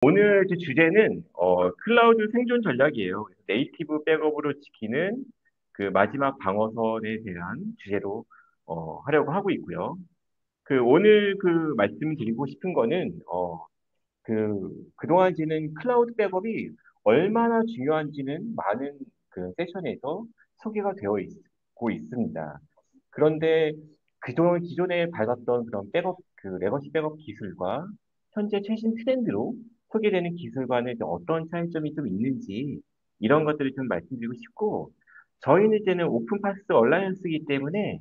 오늘 주제는 클라우드 생존 전략이에요. 네이티브 백업으로 지키는 그 마지막 방어선에 대한 주제로 하려고 하고 있고요. 오늘 말씀드리고 싶은 거는 그동안 클라우드 백업이 얼마나 중요한지는 많은 세션에서 소개가 되어 있고 있습니다. 그런데 그동안 기존에 밟았던 그런 레거시 백업 기술과 현재 최신 트렌드로 소개되는 기술과는 이제 어떤 차이점이 좀 있는지 이런 것들을 좀 말씀드리고 싶고, 저희는 이제는 오픈파스 얼라이언스이기 때문에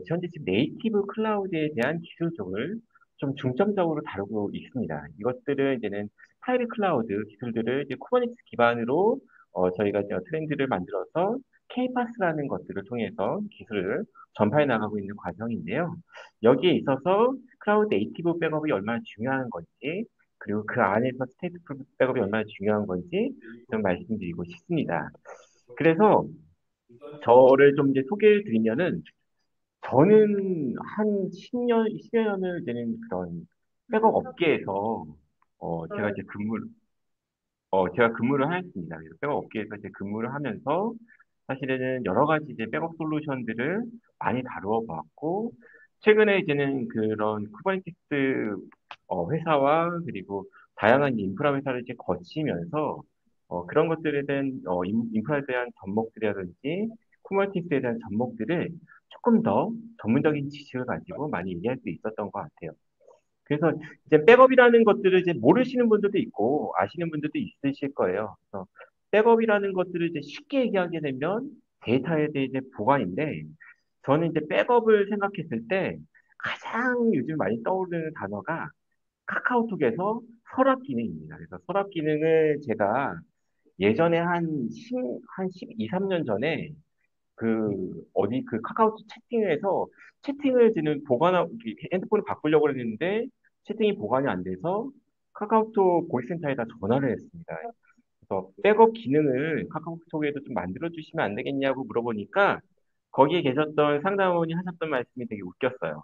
현재 지금 네이티브 클라우드에 대한 기술적을 좀 중점적으로 다루고 있습니다. 이것들은 이제는 프라이빗 클라우드 기술들을 이제 쿠버네티스 기반으로 저희가 이제 트렌드를 만들어서 K-파스라는 것들을 통해서 기술을 전파해 나가고 있는 과정인데요. 여기에 있어서 클라우드 네이티브 백업이 얼마나 중요한 건지, 그리고 그 안에서 스테이트 백업이 얼마나 중요한 건지 좀 말씀드리고 싶습니다. 그래서 저를 좀 이제 소개해 드리면은, 저는 한 10년, 20여 년을 되는 그런 백업 업계에서 제가 이제 제가 근무를 하였습니다. 그래서 백업 업계에서 이제 근무를 하면서 사실은 여러 가지 이제 백업 솔루션들을 많이 다루어 봤고, 최근에 이제는 그런 쿠버네티스 회사와 그리고 다양한 인프라 회사를 이제 거치면서 그런 것들에 대한 인프라에 대한 접목들이라든지 쿠버네티스에 대한 접목들을 조금 더 전문적인 지식을 가지고 많이 얘기할 수 있었던 것 같아요. 그래서 이제 백업이라는 것들을 이제 모르시는 분들도 있고 아시는 분들도 있으실 거예요. 그래서 백업이라는 것들을 이제 쉽게 얘기하게 되면 데이터에 대해 이제 보관인데, 저는 이제 백업을 생각했을 때 가장 요즘 많이 떠오르는 단어가 카카오톡에서 서랍 기능입니다. 그래서 서랍 기능을 제가 예전에 한 12, 3년 전에 카카오톡 채팅에서 채팅을 지는 핸드폰을 바꾸려고 했는데 채팅이 보관이 안 돼서 카카오톡 고객센터에다 전화를 했습니다. 그래서 백업 기능을 카카오톡에도 좀 만들어 주시면 안 되겠냐고 물어보니까 거기에 계셨던 상담원이 하셨던 말씀이 되게 웃겼어요.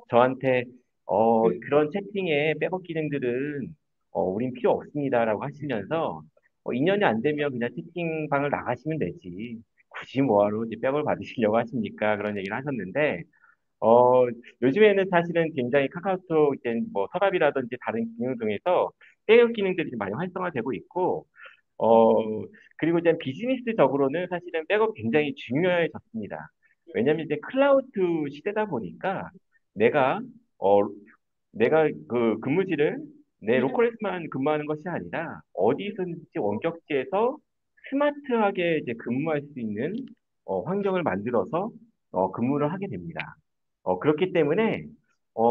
저한테 그런 채팅에 백업 기능들은 우린 필요 없습니다라고 하시면서, 2년이 안 되면 그냥 채팅방을 나가시면 되지. 굳이 뭐하러 이제 백업을 받으시려고 하십니까? 그런 얘기를 하셨는데, 어, 요즘에는 사실은 굉장히 카카오톡 이제 뭐 서랍이라든지 다른 기능 등에서 백업 기능들이 많이 활성화되고 있고, 어, 그리고 이제 비즈니스적으로는 사실은 백업 굉장히 중요해졌습니다. 왜냐면 이제 클라우드 시대다 보니까 내가, 어, 내가 근무지를 내 로컬에서만 근무하는 것이 아니라 어디서든지 원격지에서 스마트하게 이제 근무할 수 있는 환경을 만들어서 근무를 하게 됩니다. 그렇기 때문에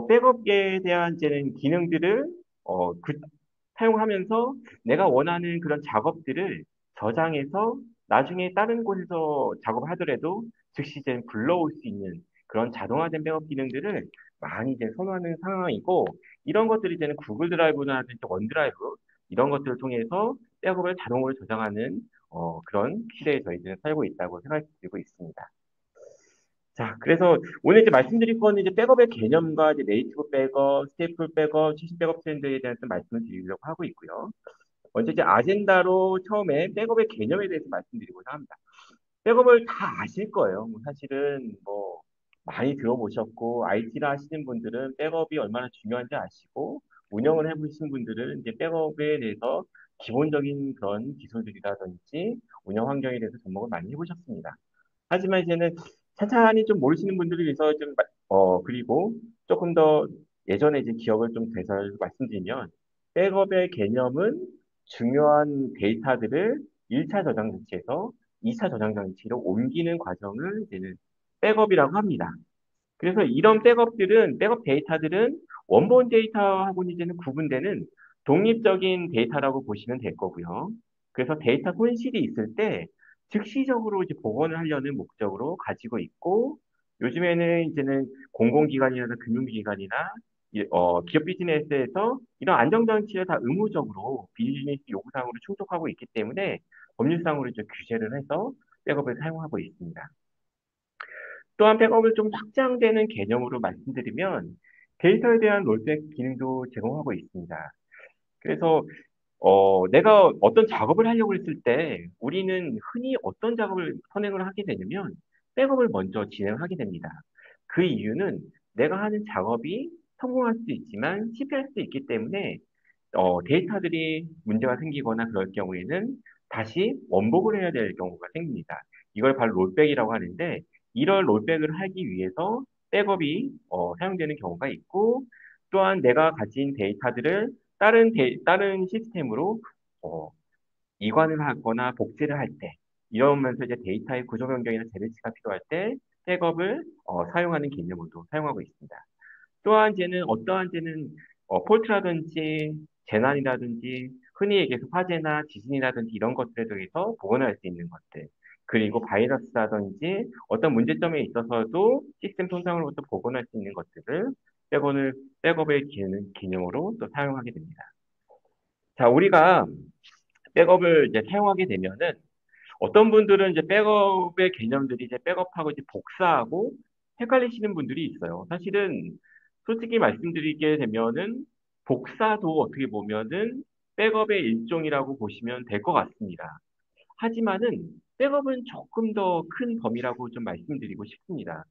백업에 대한 이제는 기능들을 사용하면서 내가 원하는 그런 작업들을 저장해서 나중에 다른 곳에서 작업하더라도 즉시 이제 불러올 수 있는 그런 자동화된 백업 기능들을 많이 이제 선호하는 상황이고, 이런 것들이 이제는 구글 드라이브나 원드라이브 이런 것들을 통해서 백업을 자동으로 저장하는 그런 시대에 저희들은 살고 있다고 생각드리고 있습니다. 자, 그래서 오늘 이제 말씀드릴 거는 이제 백업의 개념과 이제 네이티브 백업, 스테이플 백업, 최신 백업 트렌드에 대해서 말씀을 드리려고 하고 있고요. 먼저 이제 아젠다로 처음에 백업의 개념에 대해서 말씀드리고자 합니다. 백업을 다 아실 거예요. 사실은 뭐 많이 들어보셨고, IT를 하시는 분들은 백업이 얼마나 중요한지 아시고, 운영을 해보신 분들은 이제 백업에 대해서 기본적인 그런 기술들이라든지 운영 환경에 대해서 접목을 많이 해보셨습니다. 하지만 이제는 찬찬히 좀 모르시는 분들을 위해서 그리고 조금 더 예전에 이제 기억을 좀 되살려 말씀드리면, 백업의 개념은 중요한 데이터들을 1차 저장 장치에서 2차 저장 장치로 옮기는 과정을 이제는 백업이라고 합니다. 그래서 이런 백업 데이터들은 원본 데이터하고는 이제는 구분되는 독립적인 데이터라고 보시면 될 거고요. 그래서 데이터 손실이 있을 때 즉시적으로 이제 복원을 하려는 목적으로 가지고 있고, 요즘에는 이제는 공공기관이나 금융기관이나 기업 비즈니스에서 이런 안정장치를 다 의무적으로 비즈니스 요구사항으로 충족하고 있기 때문에 법률상으로 이제 규제를 해서 백업을 사용하고 있습니다. 또한 백업을 좀 확장되는 개념으로 말씀드리면 데이터에 대한 롤백 기능도 제공하고 있습니다. 그래서 내가 어떤 작업을 하려고 했을 때 우리는 흔히 어떤 작업을 선행을 하게 되냐면 백업을 먼저 진행하게 됩니다. 그 이유는 내가 하는 작업이 성공할 수도 있지만 실패할 수도 있기 때문에 데이터들이 문제가 생기거나 그럴 경우에는 다시 원복을 해야 될 경우가 생깁니다. 이걸 바로 롤백이라고 하는데 이런 롤백을 하기 위해서 백업이 사용되는 경우가 있고 또한 내가 가진 데이터들을 다른 시스템으로 어, 이관을 하거나 복제를 할 때, 이러면서 이제 데이터의 구조 변경이나 재배치가 필요할 때 백업을 사용하는 개념으로도 사용하고 있습니다. 또한 쟤는 어떠한 쟤는 폴트라든지 재난이라든지 흔히 얘기해서 화재나 지진이라든지 이런 것들에 대해서 복원할 수 있는 것들 그리고 바이러스라든지 어떤 문제점에 있어서도 시스템 손상으로부터 복원할 수 있는 것들을 백업을 백업의 기능으로 또 사용하게 됩니다. 자, 우리가 백업을 이제 사용하게 되면은 어떤 분들은 이제 백업의 개념들이 이제 백업하고 이제 복사하고 헷갈리시는 분들이 있어요. 사실은 솔직히 말씀드리게 되면은 복사도 어떻게 보면은 백업의 일종이라고 보시면 될 것 같습니다. 하지만은 백업은 조금 더 큰 범위라고 좀 말씀드리고 싶습니다.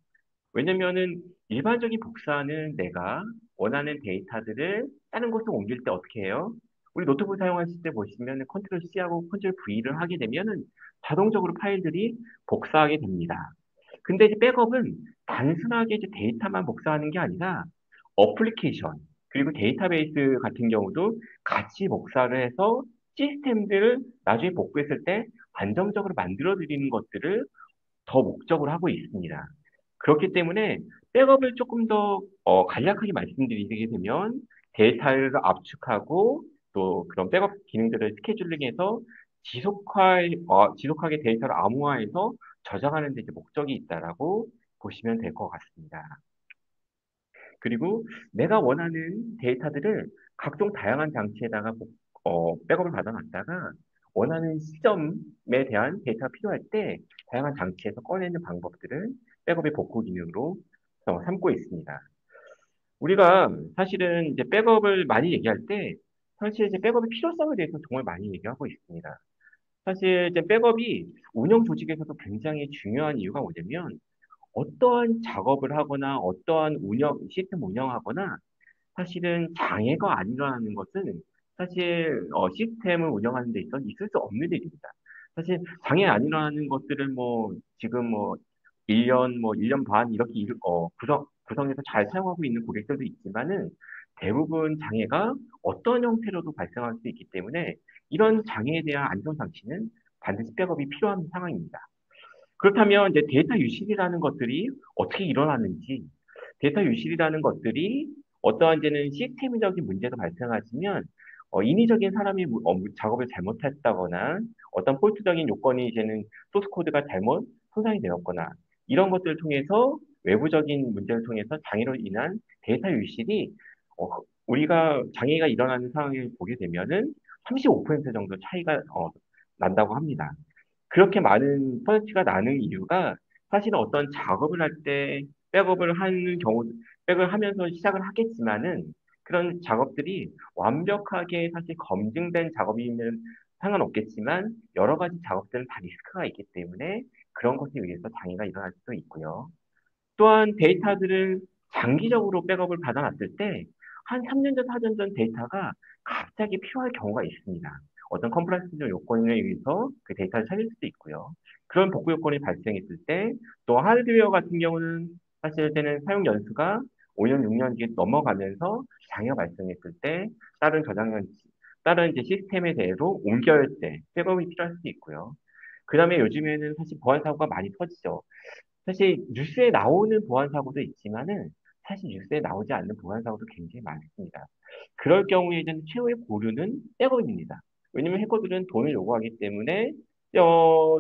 왜냐면은 일반적인 복사는 내가 원하는 데이터들을 다른 곳으로 옮길 때 어떻게 해요? 우리 노트북 사용하실 때 보시면 컨트롤 C하고 컨트롤 V를 하게 되면은 자동적으로 파일들이 복사하게 됩니다. 근데 이제 백업은 단순하게 이제 데이터만 복사하는 게 아니라 어플리케이션 그리고 데이터베이스 같은 경우도 같이 복사를 해서 시스템들을 나중에 복구했을 때 안정적으로 만들어 드리는 것들을 더 목적으로 하고 있습니다. 그렇기 때문에 백업을 조금 더 간략하게 말씀드리게 되면 데이터를 압축하고 또 그런 백업 기능들을 스케줄링해서 지속하게 데이터를 암호화해서 저장하는 데 이제 목적이 있다라고 보시면 될 것 같습니다. 그리고 내가 원하는 데이터들을 각종 다양한 장치에다가 백업을 받아놨다가 원하는 시점에 대한 데이터가 필요할 때 다양한 장치에서 꺼내는 방법들을 백업의 복구 기능으로 삼고 있습니다. 우리가 사실은 이제 백업을 많이 얘기할 때 사실 이제 백업의 필요성에 대해서 정말 많이 얘기하고 있습니다. 사실 이제 백업이 운영 조직에서도 굉장히 중요한 이유가 뭐냐면 어떠한 작업을 하거나 어떠한 시스템 운영하거나 사실은 장애가 안 일어나는 것은 사실 시스템을 운영하는 데 있어서 있을 수 없는 일입니다. 사실 장애 안 일어나는 것들을 뭐 지금 뭐 1년 뭐 1년 반 이렇게 구성해서 잘 사용하고 있는 고객들도 있지만은 대부분 장애가 어떤 형태로도 발생할 수 있기 때문에 이런 장애에 대한 안전 장치는 반드시 백업이 필요한 상황입니다. 그렇다면 이제 데이터 유실이라는 것들이 어떻게 일어나는지, 데이터 유실이라는 것들이 어떠한 이제는 시스템적인 문제가 발생하시면 인위적인 사람이 작업을 잘못했다거나 어떤 폴트적인 요건이 이제는 소스 코드가 잘못 손상이 되었거나 이런 것들을 통해서 외부적인 문제를 통해서 장애로 인한 데이터 유실이 우리가 장애가 일어나는 상황을 보게 되면은 35% 정도 차이가 난다고 합니다. 그렇게 많은 퍼센트가 나는 이유가 사실은 어떤 작업을 할 때 백업을 하는 경우, 백을 하면서 시작을 하겠지만은 그런 작업들이 완벽하게 사실 검증된 작업이면 상관없겠지만 여러 가지 작업들은 다 리스크가 있기 때문에 그런 것에 의해서 장애가 일어날 수도 있고요. 또한 데이터들을 장기적으로 백업을 받아놨을 때 한 3년 전, 4년 전 데이터가 갑자기 필요할 경우가 있습니다. 어떤 컴플라이언스 요건에 의해서 그 데이터를 찾을 수도 있고요. 그런 복구 요건이 발생했을 때 또 하드웨어 같은 경우는 사실 때는 사용 연수가 5년, 6년 뒤에 넘어가면서 장애가 발생했을 때 다른 다른 이제 시스템에 대해서 옮겨야 때 백업이 필요할 수도 있고요. 그 다음에 요즘에는 사실 보안 사고가 많이 터지죠. 사실 뉴스에 나오는 보안 사고도 있지만은 사실 뉴스에 나오지 않는 보안 사고도 굉장히 많습니다. 그럴 경우에는 최후의 고르는 백업입니다. 왜냐면 해커들은 돈을 요구하기 때문에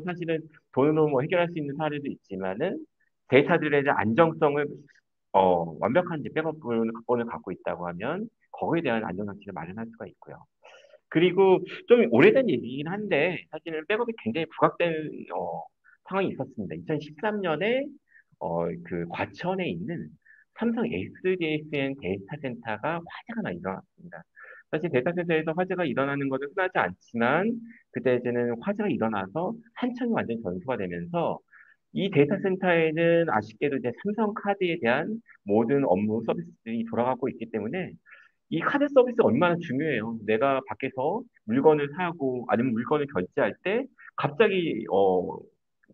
사실은 돈으로 뭐 해결할 수 있는 사례도 있지만은 데이터들에 대한 안정성을 완벽한 이제 백업을 갖고 있다고 하면 거기에 대한 안전장치를 마련할 수가 있고요. 그리고 좀 오래된 얘기긴 한데 사실은 백업이 굉장히 부각된 상황이 있었습니다. 2013년에 그 과천에 있는 삼성 SDSN 데이터 센터가 화재가 많이 일어났습니다. 사실 데이터 센터에서 화재가 일어나는 것은 흔하지 않지만 그때 이제는 화재가 일어나서 한층 완전 전수가 되면서 이 데이터 센터에는 아쉽게도 이제 삼성카드에 대한 모든 업무 서비스들이 돌아가고 있기 때문에 이 카드 서비스 얼마나 중요해요. 내가 밖에서 물건을 사고 아니면 물건을 결제할 때 갑자기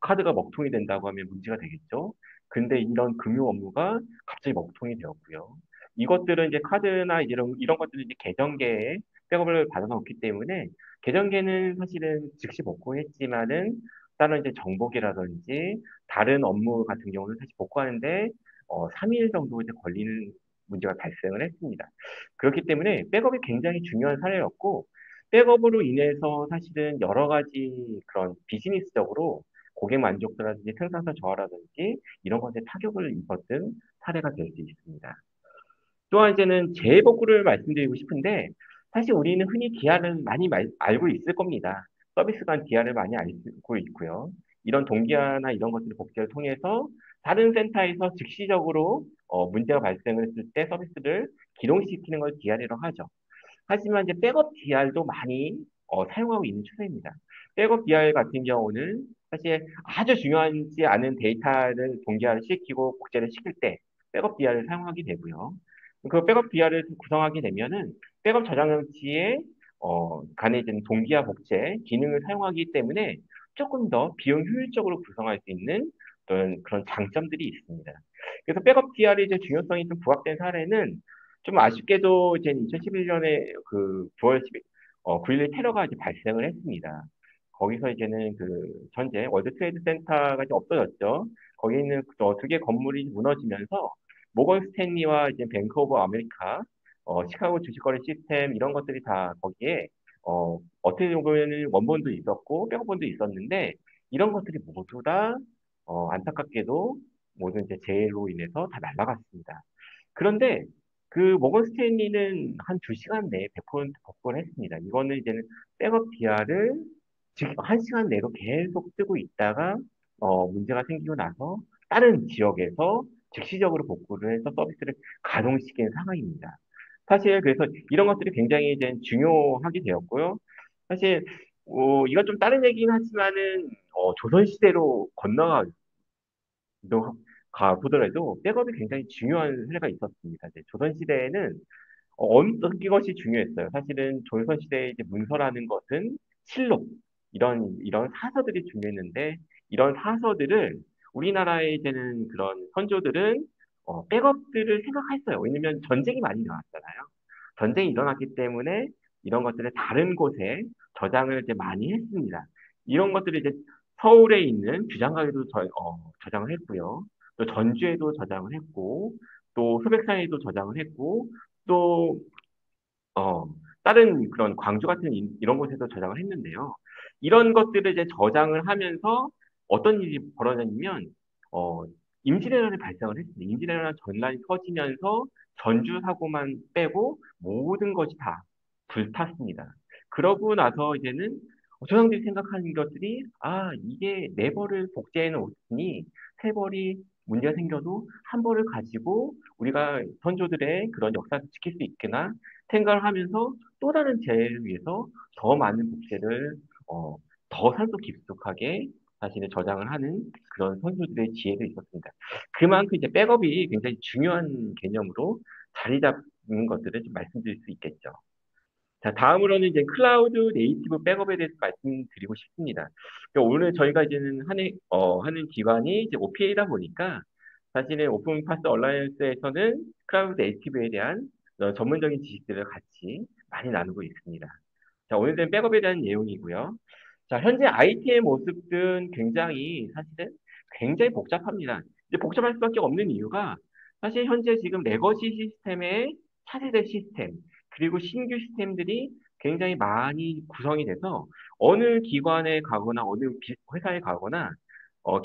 카드가 먹통이 된다고 하면 문제가 되겠죠. 근데 이런 금융 업무가 갑자기 먹통이 되었고요. 이것들은 이제 카드나 이런 것들은 이제 계정계에 백업을 받아놓기 때문에 계정계는 사실은 즉시 복구했지만은 다른 이제 정보계라든지 다른 업무 같은 경우는 사실 복구하는데 3일 정도 이제 걸리는 문제가 발생을 했습니다. 그렇기 때문에 백업이 굉장히 중요한 사례였고, 백업으로 인해서 사실은 여러 가지 그런 비즈니스적으로 고객 만족도라든지 생산성 저하라든지 이런 것에 타격을 입었던 사례가 될 수 있습니다. 또한 이제는 재복구를 말씀드리고 싶은데, 사실 우리는 흔히 기한을 많이 알고 있을 겁니다. 서비스 간 기한을 많이 알고 있고요. 이런 동기화나 이런 것들을 복제를 통해서 다른 센터에서 즉시적으로 문제가 발생을 했을 때 서비스를 기동시키는 걸 DR이라고 하죠. 하지만 이제 백업 DR도 많이 사용하고 있는 추세입니다. 백업 DR 같은 경우는 사실 아주 중요하지 않은 데이터를 동기화를 시키고 복제를 시킬 때 백업 DR을 사용하게 되고요. 그 백업 DR을 구성하게 되면은 백업 저장장치에 간에 이제 동기화 복제 기능을 사용하기 때문에 조금 더 비용 효율적으로 구성할 수 있는 그런 장점들이 있습니다. 그래서 백업 DR의 이제 중요성이 좀 부각된 사례는 좀 아쉽게도 이제 2011년에 그 9월 10일, 9.11 테러가 이제 발생을 했습니다. 거기서 이제는 그 전제 월드 트레이드 센터가 이제 없어졌죠. 거기 있는 두 개 건물이 무너지면서 모건 스탠리와 이제 뱅크 오브 아메리카, 시카고 주식거래 시스템 이런 것들이 다 거기에 어떻게 보면 원본도 있었고 백업본도 있었는데 이런 것들이 모두 다 안타깝게도 모든 이제 재해로 인해서 다 날아갔습니다. 그런데 그 모건 스탠리는 한 2시간 내에 100% 복구를 했습니다. 이거는 이제는 백업 DR을 즉 1시간 내로 계속 쓰고 있다가 문제가 생기고 나서 다른 지역에서 즉시적으로 복구를 해서 서비스를 가동시킨 상황입니다. 사실 그래서 이런 것들이 굉장히 이제 중요하게 되었고요. 사실 이건 좀 다른 얘기긴 하지만은 조선시대로 건너가 보더라도 백업이 굉장히 중요한 사례가 있었습니다. 이제 조선시대에는 어느 것이 중요했어요. 사실은 조선시대의 이제 문서라는 것은 실록, 이런 사서들이 중요했는데, 이런 사서들을 우리나라에 이제는 그런 선조들은 백업들을 생각했어요. 왜냐면 전쟁이 많이 일어났잖아요. 전쟁이 일어났기 때문에 이런 것들을 다른 곳에 저장을 이제 많이 했습니다. 이런 것들을 이제 서울에 있는 규장각에도 저장을 했고요. 또 전주에도 저장을 했고, 또 소백산에도 저장을 했고, 또 어, 다른 그런 광주 같은 이런 곳에서 저장을 했는데요. 이런 것들을 이제 저장을 하면서 어떤 일이 벌어졌냐면, 어, 임진왜란이 발생을 했습니다. 임진왜란 전란이 터지면서 전주 사고만 빼고 모든 것이 다 불탔습니다. 그러고 나서 이제는 조상들이 생각하는 것들이, 아, 이게 네 벌을 복제해 놓으니 세 벌이 문제가 생겨도 한 벌을 가지고 우리가 선조들의 그런 역사를 지킬 수 있구나 생각을 하면서 또 다른 재해를 위해서 더 많은 복제를 어, 더 산소 깊숙하게 자신을 저장을 하는 그런 선수들의 지혜도 있었습니다. 그만큼 이제 백업이 굉장히 중요한 개념으로 자리 잡는 것들을 좀 말씀드릴 수 있겠죠. 자, 다음으로는 이제 클라우드 네이티브 백업에 대해서 말씀드리고 싶습니다. 그러니까 오늘 저희가 이제는 하는 기관이 이제 OPA다 보니까 사실은 오픈 파스 얼라이언스에서는 클라우드 네이티브에 대한 전문적인 지식들을 같이 많이 나누고 있습니다. 자, 오늘은 백업에 대한 내용이고요. 자, 현재 IT의 모습은 사실은 굉장히 복잡합니다. 이제 복잡할 수밖에 없는 이유가 사실 현재 지금 레거시 시스템의 차세대 시스템, 그리고 신규 시스템들이 굉장히 많이 구성이 돼서 어느 기관에 가거나 어느 회사에 가거나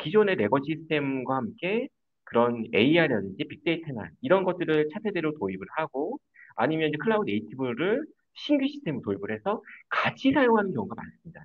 기존의 레거시 시스템과 함께 그런 AI라든지 빅데이터나 이런 것들을 차세대로 도입을 하고 아니면 이제 클라우드 네이티브를 신규 시스템을 도입을 해서 같이 사용하는 경우가 많습니다.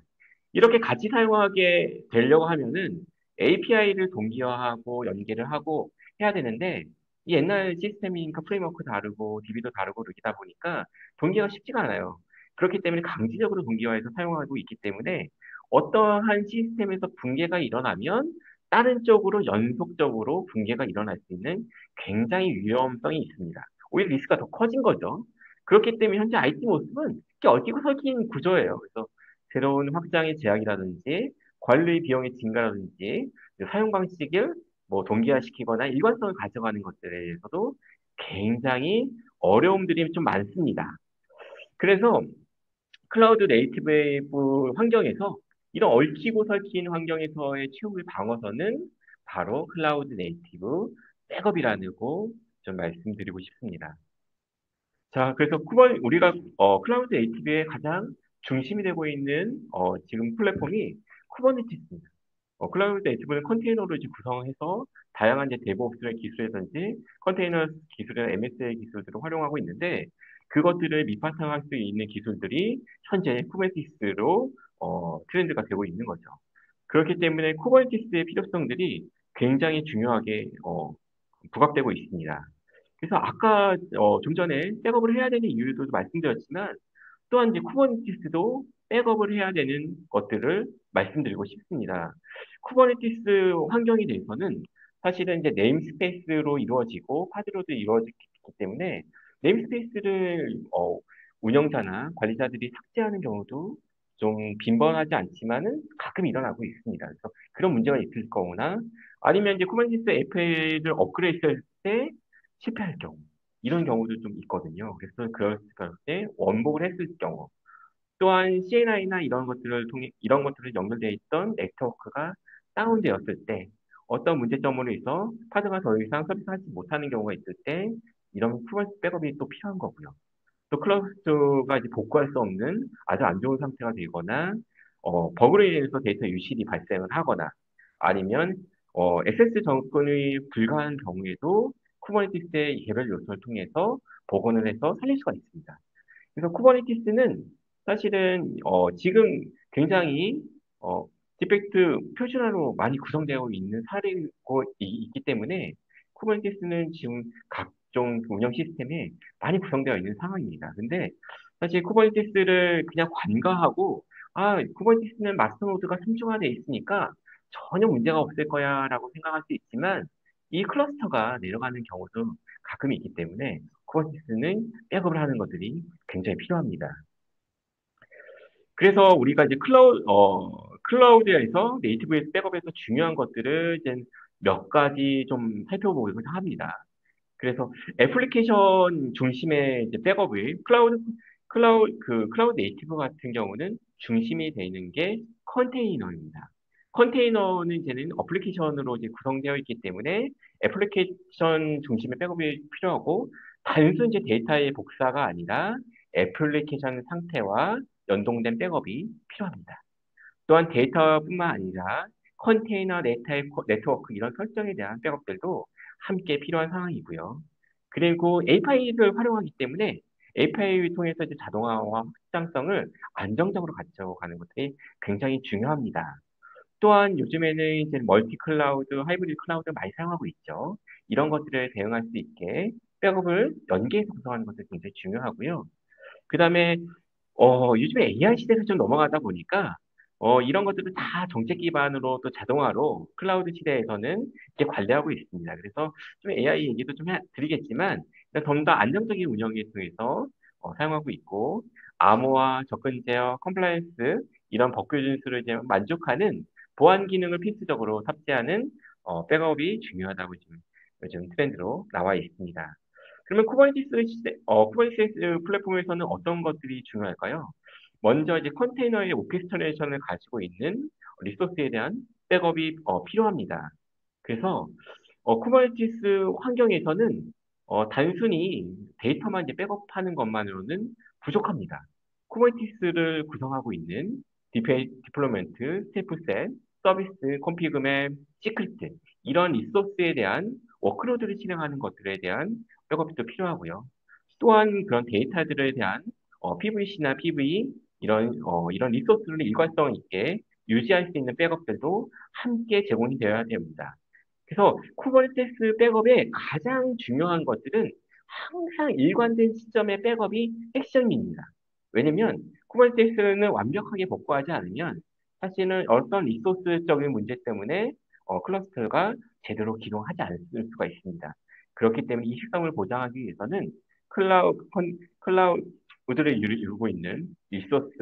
이렇게 같이 사용하게 되려고 하면은 API를 동기화하고 연계를 하고 해야 되는데 이 옛날 시스템이니까 프레임워크 다르고 DB도 다르고 그러다 보니까 동기화가 쉽지가 않아요. 그렇기 때문에 강제적으로 동기화해서 사용하고 있기 때문에 어떠한 시스템에서 붕괴가 일어나면 다른 쪽으로 연속적으로 붕괴가 일어날 수 있는 굉장히 위험성이 있습니다. 오히려 리스크가 더 커진 거죠. 그렇기 때문에 현재 IT 모습은 이렇게 얽히고 설킨 구조예요. 그래서 새로운 확장의 제약이라든지 관리 비용의 증가라든지 사용 방식을 뭐 동기화시키거나 일관성을 가져가는 것들에 대해서도 굉장히 어려움들이 좀 많습니다. 그래서 클라우드 네이티브 환경에서 이런 얽히고 설킨 환경에서의 최후의 방어선은 바로 클라우드 네이티브 백업이라고 좀 말씀드리고 싶습니다. 자, 그래서 우리가 클라우드 네이티브의 가장 중심이 되고 있는 지금 플랫폼이 쿠버네티스입니다. 클라우드 네이티브는 컨테이너로 이제 구성해서 다양한 이제 데브옵스의 기술이라든지 컨테이너 기술이나 MSA 기술들을 활용하고 있는데 그것들을 밑바탕할 수 있는 기술들이 현재 쿠버네티스로 트렌드가 되고 있는 거죠. 그렇기 때문에 쿠버네티스의 필요성들이 굉장히 중요하게 부각되고 있습니다. 그래서 아까 좀 전에 백업을 해야 되는 이유도 말씀드렸지만 또한 이제 쿠버네티스도 백업을 해야 되는 것들을 말씀드리고 싶습니다. 쿠버네티스 환경에 대해서는 사실은 이제 네임스페이스로 이루어지고 파드로도 이루어지기 때문에 네임스페이스를 운영자나 관리자들이 삭제하는 경우도 좀 빈번하지 않지만은 가끔 일어나고 있습니다. 그래서 그런 문제가 있을 거나 아니면 이제 쿠버네티스 API를 업그레이드할 때 실패할 경우 이런 경우도 좀 있거든요. 그래서 그럴 때 원복을 했을 경우 또한 CNI나 이런 것들을 연결되어 있던 네트워크가 다운되었을 때 어떤 문제점으로 해서 파드가 더 이상 서비스하지 못하는 경우가 있을 때 이런 쿠버네티스 백업이 또 필요한 거고요. 또 클러스터가 이제 복구할 수 없는 아주 안 좋은 상태가 되거나 버그로 인해서 데이터 유실이 발생을 하거나 아니면 액세스 접근이 불가한 경우에도 쿠버네티스의 개별 요소를 통해서 복원을 해서 살릴 수가 있습니다. 그래서 쿠버네티스는 사실은 지금 굉장히 디펙트 표준화로 많이 구성되어 있는 사례고 있기 때문에 쿠버네티스는 지금 각종 운영 시스템에 많이 구성되어 있는 상황입니다. 근데 사실 쿠버네티스를 그냥 관가하고 쿠버네티스는 마스터 노드가 순종화되어 있으니까 전혀 문제가 없을 거야라고 생각할 수 있지만 이 클러스터가 내려가는 경우도 가끔 있기 때문에 쿠버네티스는 백업을 하는 것들이 굉장히 필요합니다. 그래서 우리가 이제 클라우드에서 네이티브에서 백업에서 중요한 것들을 이제 몇 가지 좀 살펴보고자 합니다. 그래서 애플리케이션 중심의 이제 백업을 클라우드 네이티브 같은 경우는 중심이 되는 게 컨테이너입니다. 컨테이너는 이제는 어플리케이션으로 이제 구성되어 있기 때문에 애플리케이션 중심의 백업이 필요하고 단순 이제 데이터의 복사가 아니라 애플리케이션 상태와 연동된 백업이 필요합니다. 또한 데이터뿐만 아니라 컨테이너 네트워크 이런 설정에 대한 백업들도 함께 필요한 상황이고요. 그리고 API를 활용하기 때문에 API를 통해서 이제 자동화와 확장성을 안정적으로 가져가는 것들이 굉장히 중요합니다. 또한 요즘에는 이제 멀티 클라우드, 하이브리드 클라우드 많이 사용하고 있죠. 이런 것들을 대응할 수 있게 백업을 연계해서 구성하는 것도 굉장히 중요하고요. 그 다음에 요즘에 AI 시대에서 좀 넘어가다 보니까, 이런 것들을 다 정책 기반으로 또 자동화로 클라우드 시대에서는 이제 관리하고 있습니다. 그래서 좀 AI 얘기도 좀 드리겠지만, 좀 더 안정적인 운영에 통해서 사용하고 있고, 암호화, 접근 제어, 컴플라이언스, 이런 법규 준수를 이제 만족하는 보안 기능을 필수적으로 탑재하는 백업이 중요하다고 지금 요즘 트렌드로 나와 있습니다. 그러면 쿠버네티스 플랫폼에서는 어떤 것들이 중요할까요? 먼저 이제 컨테이너의 오케스트레이션을 가지고 있는 리소스에 대한 백업이 필요합니다. 그래서 쿠버네티스 환경에서는 단순히 데이터만 이제 백업하는 것만으로는 부족합니다. 쿠버네티스를 구성하고 있는 디플로이먼트, 스테프셋, 서비스, 컨피그맵, 시크릿 이런 리소스에 대한 워크로드를 실행하는 것들에 대한 백업도 필요하고요. 또한 그런 데이터들에 대한 PVC나 PV 이런 리소스를 일관성 있게 유지할 수 있는 백업들도 함께 제공이 되어야 됩니다. 그래서 쿠버네티스 백업의 가장 중요한 것들은 항상 일관된 시점의 백업이 핵심입니다. 왜냐면 쿠버네티스는 완벽하게 복구하지 않으면 사실은 어떤 리소스적인 문제 때문에 클러스터가 제대로 기동하지 않을 수가 있습니다. 그렇기 때문에 이 식성을 보장하기 위해서는 클라우드를 이루고 있는 리소스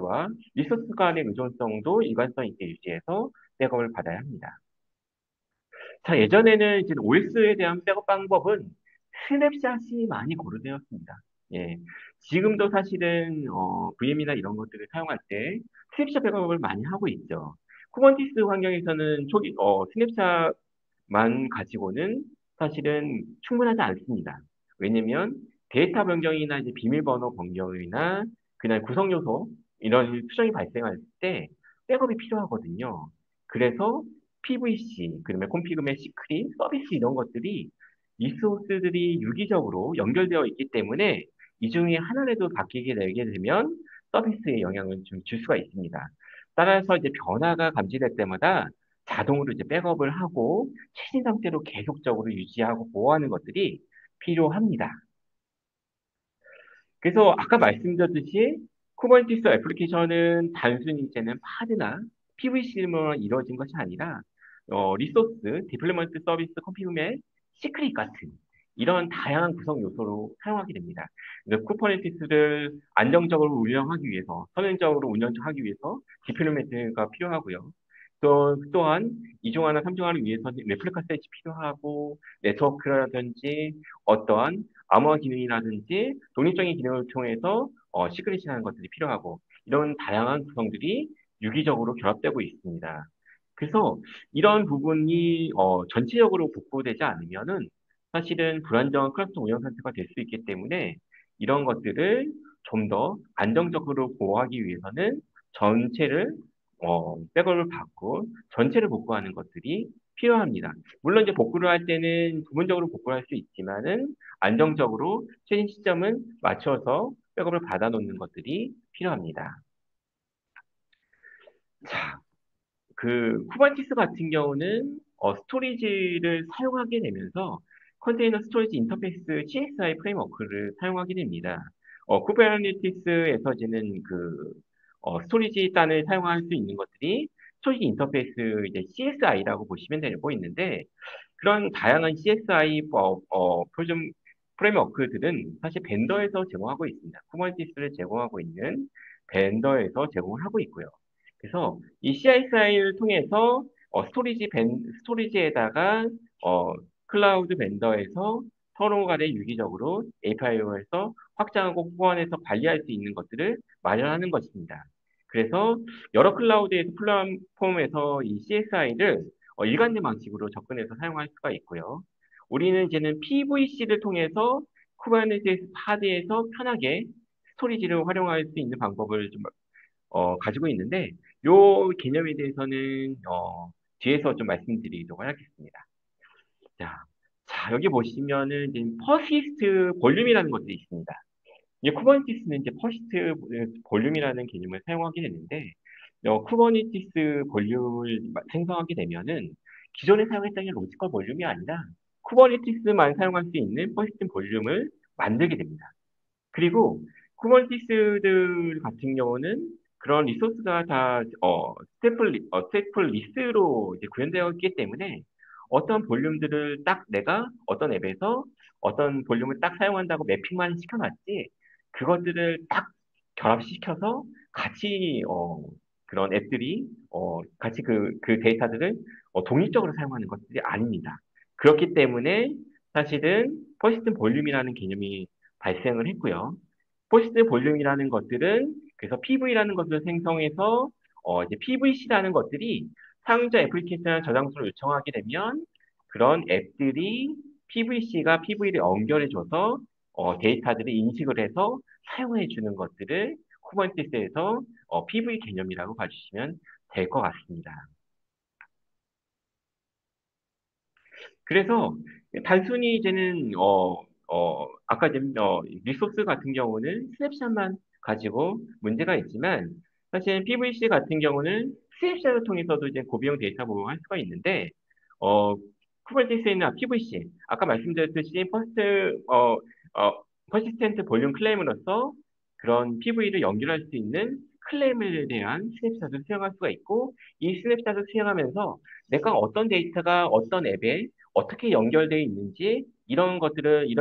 간의 의존성도 일관성 있게 유지해서 백업을 받아야 합니다. 자, 예전에는 이제 OS에 대한 백업 방법은 스냅샷이 많이 고려되었습니다. 예. 지금도 사실은, VM이나 이런 것들을 사용할 때 스냅샷 백업을 많이 하고 있죠. 쿠버네티스 환경에서는 스냅샷만 가지고는 사실은 충분하지 않습니다. 왜냐면 데이터 변경이나 이제 비밀번호 변경이나 그냥 구성 요소 이런 수정이 발생할 때 백업이 필요하거든요. 그래서 PVC, 그다음에 콘피그의 시크릿, 서비스 이런 것들이 리소스들이 유기적으로 연결되어 있기 때문에 이 중에 하나라도 바뀌게 되게 되면 서비스에 영향을 좀 줄 수가 있습니다. 따라서 이제 변화가 감지될 때마다 자동으로 이제 백업을 하고 최신 상태로 계속적으로 유지하고 보호하는 것들이 필요합니다. 그래서 아까 말씀드렸듯이 쿠버네티스 애플리케이션은 단순히 이제는 파드나 PVC로만 이루어진 것이 아니라 리소스, 디플로이먼트 서비스 컨피그의 시크릿 같은 이런 다양한 구성 요소로 사용하게 됩니다. 그래서 쿠버네티스를 안정적으로 운영하기 위해서, 선행적으로 운영하기 위해서 디플로이먼트가 필요하고요. 또한 이중화나 삼중화를 위해서는 레플리카 셋이 필요하고 네트워크라든지 어떠한 암호화 기능이라든지 독립적인 기능을 통해서 시크릿이라는 것들이 필요하고 이런 다양한 구성들이 유기적으로 결합되고 있습니다. 그래서 이런 부분이 전체적으로 복구되지 않으면은 사실은 불안정한 클러스터 운영 상태가 될 수 있기 때문에 이런 것들을 좀 더 안정적으로 보호하기 위해서는 전체를 백업을 받고 전체를 복구하는 것들이 필요합니다. 물론 이제 복구를 할 때는 부분적으로 복구를 할 수 있지만은 안정적으로 최신 시점은 맞춰서 백업을 받아 놓는 것들이 필요합니다. 자, 그 쿠버네티스 같은 경우는 스토리지를 사용하게 되면서 컨테이너 스토리지 인터페이스 CSI 프레임워크를 사용하게 됩니다. 쿠버네티스에서 이제는 스토리지 단을 사용할 수 있는 것들이 스토리지 인터페이스 이제 CSI라고 보시면 되고 있는데 그런 다양한 CSI 프레임워크들은 사실 벤더에서 제공하고 있습니다. 쿠버네티스를 제공하고 있는 벤더에서 제공을 하고 있고요. 그래서 이 CSI를 통해서 스토리지에다가 클라우드 벤더에서 서로 간에 유기적으로 API에서 확장하고 보완해서 관리할 수 있는 것들을 마련하는 것입니다. 그래서 여러 클라우드에서 플랫폼에서 이 CSI를 일관된 방식으로 접근해서 사용할 수가 있고요. 우리는 이제는 PVC를 통해서 쿠버네티스 파드에서 편하게 스토리지를 활용할 수 있는 방법을 좀 가지고 있는데 요 개념에 대해서는 뒤에서 좀 말씀드리도록 하겠습니다. 자, 자 여기 보시면은 이제 퍼시스트 볼륨이라는 것들이 있습니다. 이제 쿠버네티스는 이제 퍼시스트 볼륨이라는 개념을 사용하게 되는데 쿠버네티스 볼륨을 생성하게 되면은 기존에 사용했던 게 로지컬 볼륨이 아니라 쿠버네티스만 사용할 수 있는 퍼시스트 볼륨을 만들게 됩니다. 그리고 쿠버네티스들 같은 경우는 그런 리소스가 다 스테플 리스로 이제 구현되어 있기 때문에 어떤 볼륨들을 딱 내가 어떤 앱에서 어떤 볼륨을 딱 사용한다고 매핑만 시켜놨지 그것들을 딱 결합시켜서 같이 그런 앱들이 같이 그 데이터들을 독립적으로 사용하는 것들이 아닙니다. 그렇기 때문에 사실은 퍼시스트 볼륨이라는 개념이 발생을 했고요. 포스트 볼륨이라는 것들은 그래서 PV라는 것을 생성해서 이제 PVC라는 것들이 사용자 애플리케이션 저장소를 요청하게 되면 그런 앱들이 PVC가 PV를 연결해줘서 데이터들을 인식을 해서 사용해 주는 것들을 쿠버네티스에서 PV 개념이라고 봐주시면 될 것 같습니다. 그래서 단순히 이제는 아까 이제 리소스 같은 경우는 스냅샷만 가지고 문제가 있지만 사실 PVC 같은 경우는 스냅샷을 통해서도 이제 고비용 데이터 보호할 수가 있는데 어, 쿠버네티스에 있는 PVC, 아까 말씀드렸듯이 퍼시스텐트 볼륨 클레임으로서 그런 PV를 연결할 수 있는 클레임에 대한 스냅샷을 수행할 수가 있고, 이 스냅샷을 수행하면서 내가 어떤 데이터가 어떤 앱에 어떻게 연결되어 있는지 이런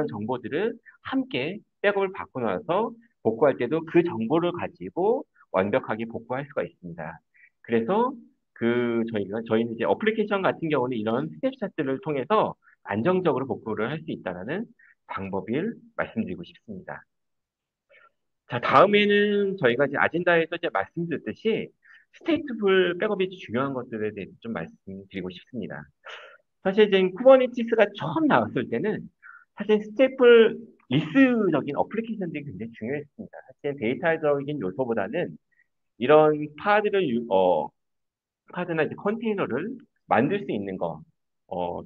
정보들을 함께 백업을 받고 나서 복구할 때도 그 정보를 가지고 완벽하게 복구할 수가 있습니다. 그래서 저희는 이제 어플리케이션 같은 경우는 이런 스냅샷들을 통해서 안정적으로 복구를 할 수 있다는 방법을 말씀드리고 싶습니다. 자, 다음에는 저희가 이제 아젠다에서 이제 말씀드렸듯이 스테이트풀 백업이 중요한 것들에 대해서 좀 말씀드리고 싶습니다. 사실 이제 쿠버네티스가 처음 나왔을 때는 사실 스테이플 리스적인 어플리케이션들이 굉장히 중요했습니다. 사실 데이터적인 요소보다는 이런 카드나 이제 컨테이너를 만들 수 있는 거,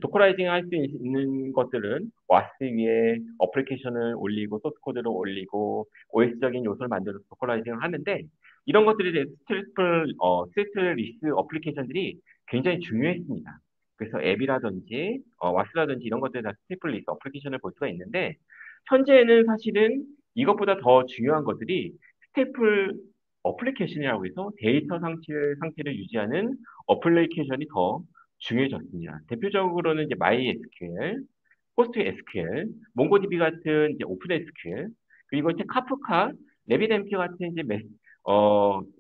도커라이징 할 수 있는 것들은 와스 위에 어플리케이션을 올리고, 소스 코드를 올리고, OS적인 요소를 만들어서 도커라이징을 하는데, 이런 것들에 대해서 스테이트리스 어플리케이션들이 굉장히 중요했습니다. 그래서 앱이라든지, 와스라든지 이런 것들에 다 스테이플리스 어플리케이션을 볼 수가 있는데, 현재는 사실은 이것보다 더 중요한 것들이 스테이플 어플리케이션이라고 해서 상태를 유지하는 어플리케이션이 더 중요해졌습니다. 대표적으로는 이제 MySQL, PostgreSQL, 몽고DB 같은 이제 오픈SQL, 그리고 이제 카프카, RabbitMQ 같은 이제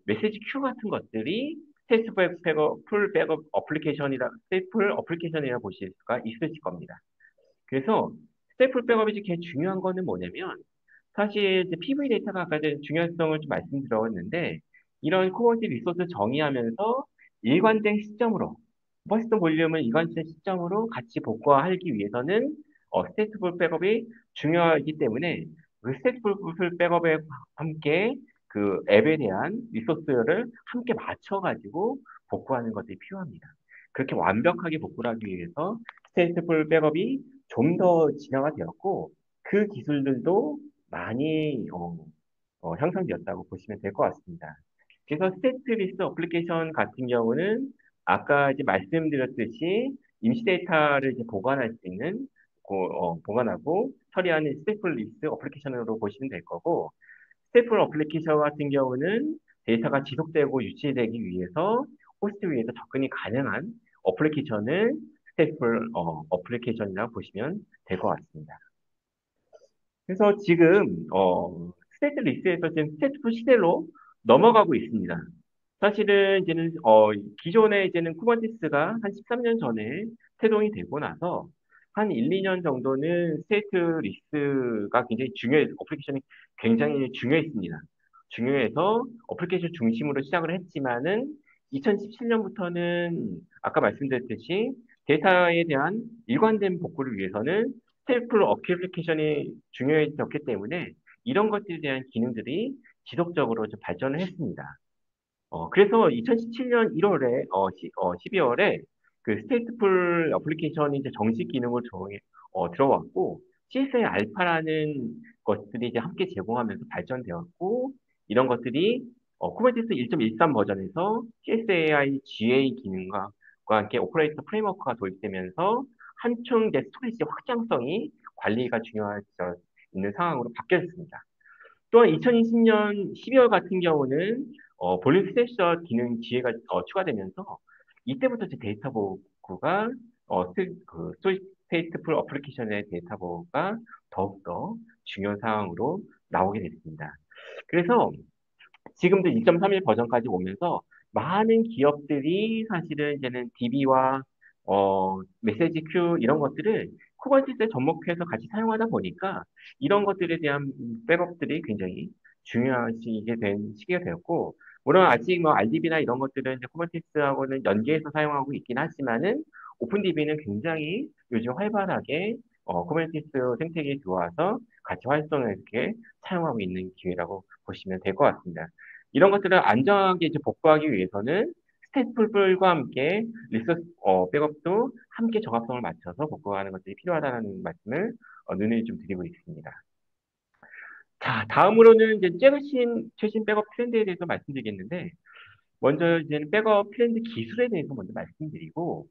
메시지 큐 같은 것들이 스테이플 어플리케이션이라 보실 수가 있으실 겁니다. 그래서 스테이플 백업이 제일 중요한 거는 뭐냐면 사실 이제 PV 데이터가 아까 전에 중요성을 좀 말씀드렸는데 이런 코어티 리소스 정의하면서 일관된 시점으로 버스트 볼륨을 일관된 시점으로 같이 복구하기 위해서는 스테이트풀 백업이 중요하기 때문에 그 스테이트풀 백업에 함께 그 앱에 대한 리소스를 함께 맞춰가지고 복구하는 것들이 필요합니다. 그렇게 완벽하게 복구를 하기 위해서 스테이트풀 백업이 좀 더 진화가 되었고 그 기술들도 많이 향상되었다고 보시면 될 것 같습니다. 그래서 스테이트리스 어플리케이션 같은 경우는 아까 이제 말씀드렸듯이 임시 데이터를 이제 보관할 수 있는 보관하고 처리하는 스테이플리스 어플리케이션으로 보시면 될 거고 스테이플 어플리케이션 같은 경우는 데이터가 지속되고 유지되기 위해서 호스트 위에서 접근이 가능한 어플리케이션을 스테이플 어플리케이션이라고 보시면 될 것 같습니다. 그래서 지금 스테이트 리스에서 지금 스테이트풀 시대로 넘어가고 있습니다. 사실은 이제는 기존에 이제는 쿠버네티스가 한 13년 전에 태동이 되고 나서 한 1, 2년 정도는 스테이트 리스가 굉장히 어플리케이션이 굉장히 중요했습니다. 중요해서 어플리케이션 중심으로 시작을 했지만은 2017년부터는 아까 말씀드렸듯이 데이터에 대한 일관된 복구를 위해서는 스테이플 어플리케이션이 중요해졌기 때문에 이런 것들에 대한 기능들이 지속적으로 좀 발전을 했습니다. 그래서 2017년 1월에, 12월에 그 스테이트풀 어플리케이션이 이제 정식 기능을 들어왔고, CSA 알파라는 것들이 이제 함께 제공하면서 발전되었고, 이런 것들이 쿠버네티스 1.13 버전에서 CSAI GA 기능과 함께 오퍼레이터 프레임워크가 도입되면서 한층 이제 스토리지 확장성이 관리가 중요해져 있는 상황으로 바뀌었습니다. 또한 2020년 12월 같은 경우는 볼륨 스냅샷 기능 지혜가 추가되면서 이때부터 이제 데이터 보호가 스테이트풀 어플리케이션의 데이터 보호가 더욱더 중요한 상황으로 나오게 됐습니다. 그래서 지금도 2.31 버전까지 오면서 많은 기업들이 사실은 이제는 DB와 메시지 큐 이런 것들을 쿠버네티스에 접목해서 같이 사용하다 보니까 이런 것들에 대한 백업들이 굉장히 중요하게 된 시기가 되었고 물론 아직 뭐 RDB나 이런 것들은 이제 쿠버네티스하고는 연계해서 사용하고 있긴 하지만은 오픈DB는 굉장히 요즘 활발하게 쿠버네티스 생태계에 들어와서 같이 활성을 이렇게 사용하고 있는 기회라고 보시면 될 것 같습니다. 이런 것들을 안정하게 이제 복구하기 위해서는 스태프들과 함께 리소스 백업도 함께 적합성을 맞춰서 복구하는 것들이 필요하다는 말씀을 눈에 좀 드리고 있습니다. 자, 다음으로는 이제 최신 백업 트렌드에 대해서 말씀드리겠는데, 먼저 이제는 백업 트렌드 기술에 대해서 먼저 말씀드리고,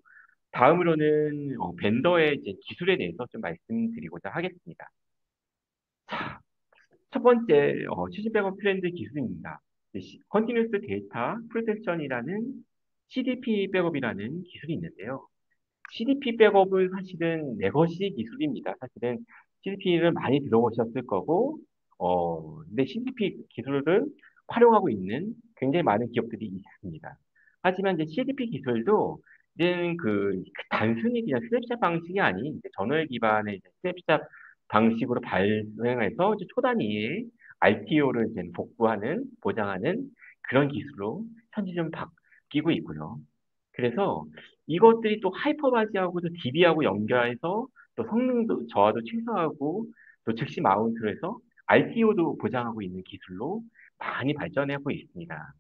다음으로는 벤더의 이제 기술에 대해서 좀 말씀드리고자 하겠습니다. 자, 첫 번째 최신 백업 트렌드 기술입니다. 컨티뉴스 데이터 프로텍션이라는 CDP 백업이라는 기술이 있는데요. CDP 백업은 사실은 레거시 기술입니다. 사실은 CDP를 많이 들어보셨을 거고, 근데 CDP 기술을 활용하고 있는 굉장히 많은 기업들이 있습니다. 하지만 이제 CDP 기술도 이제는 그 단순히 그냥 스냅샷 방식이 아닌 이제 전월 기반의 이제 스냅샷 방식으로 발행해서 이제 초단위의 RTO를 이제 복구하는, 보장하는 그런 기술로 현재 좀 바뀌고 있고요. 그래서 이것들이 또 하이퍼바지하고 또 DB하고 연결해서 또 성능도 저하도 최소화하고 또 즉시 마운트로 해서 RTO도 보장하고 있는 기술로 많이 발전하고 있습니다.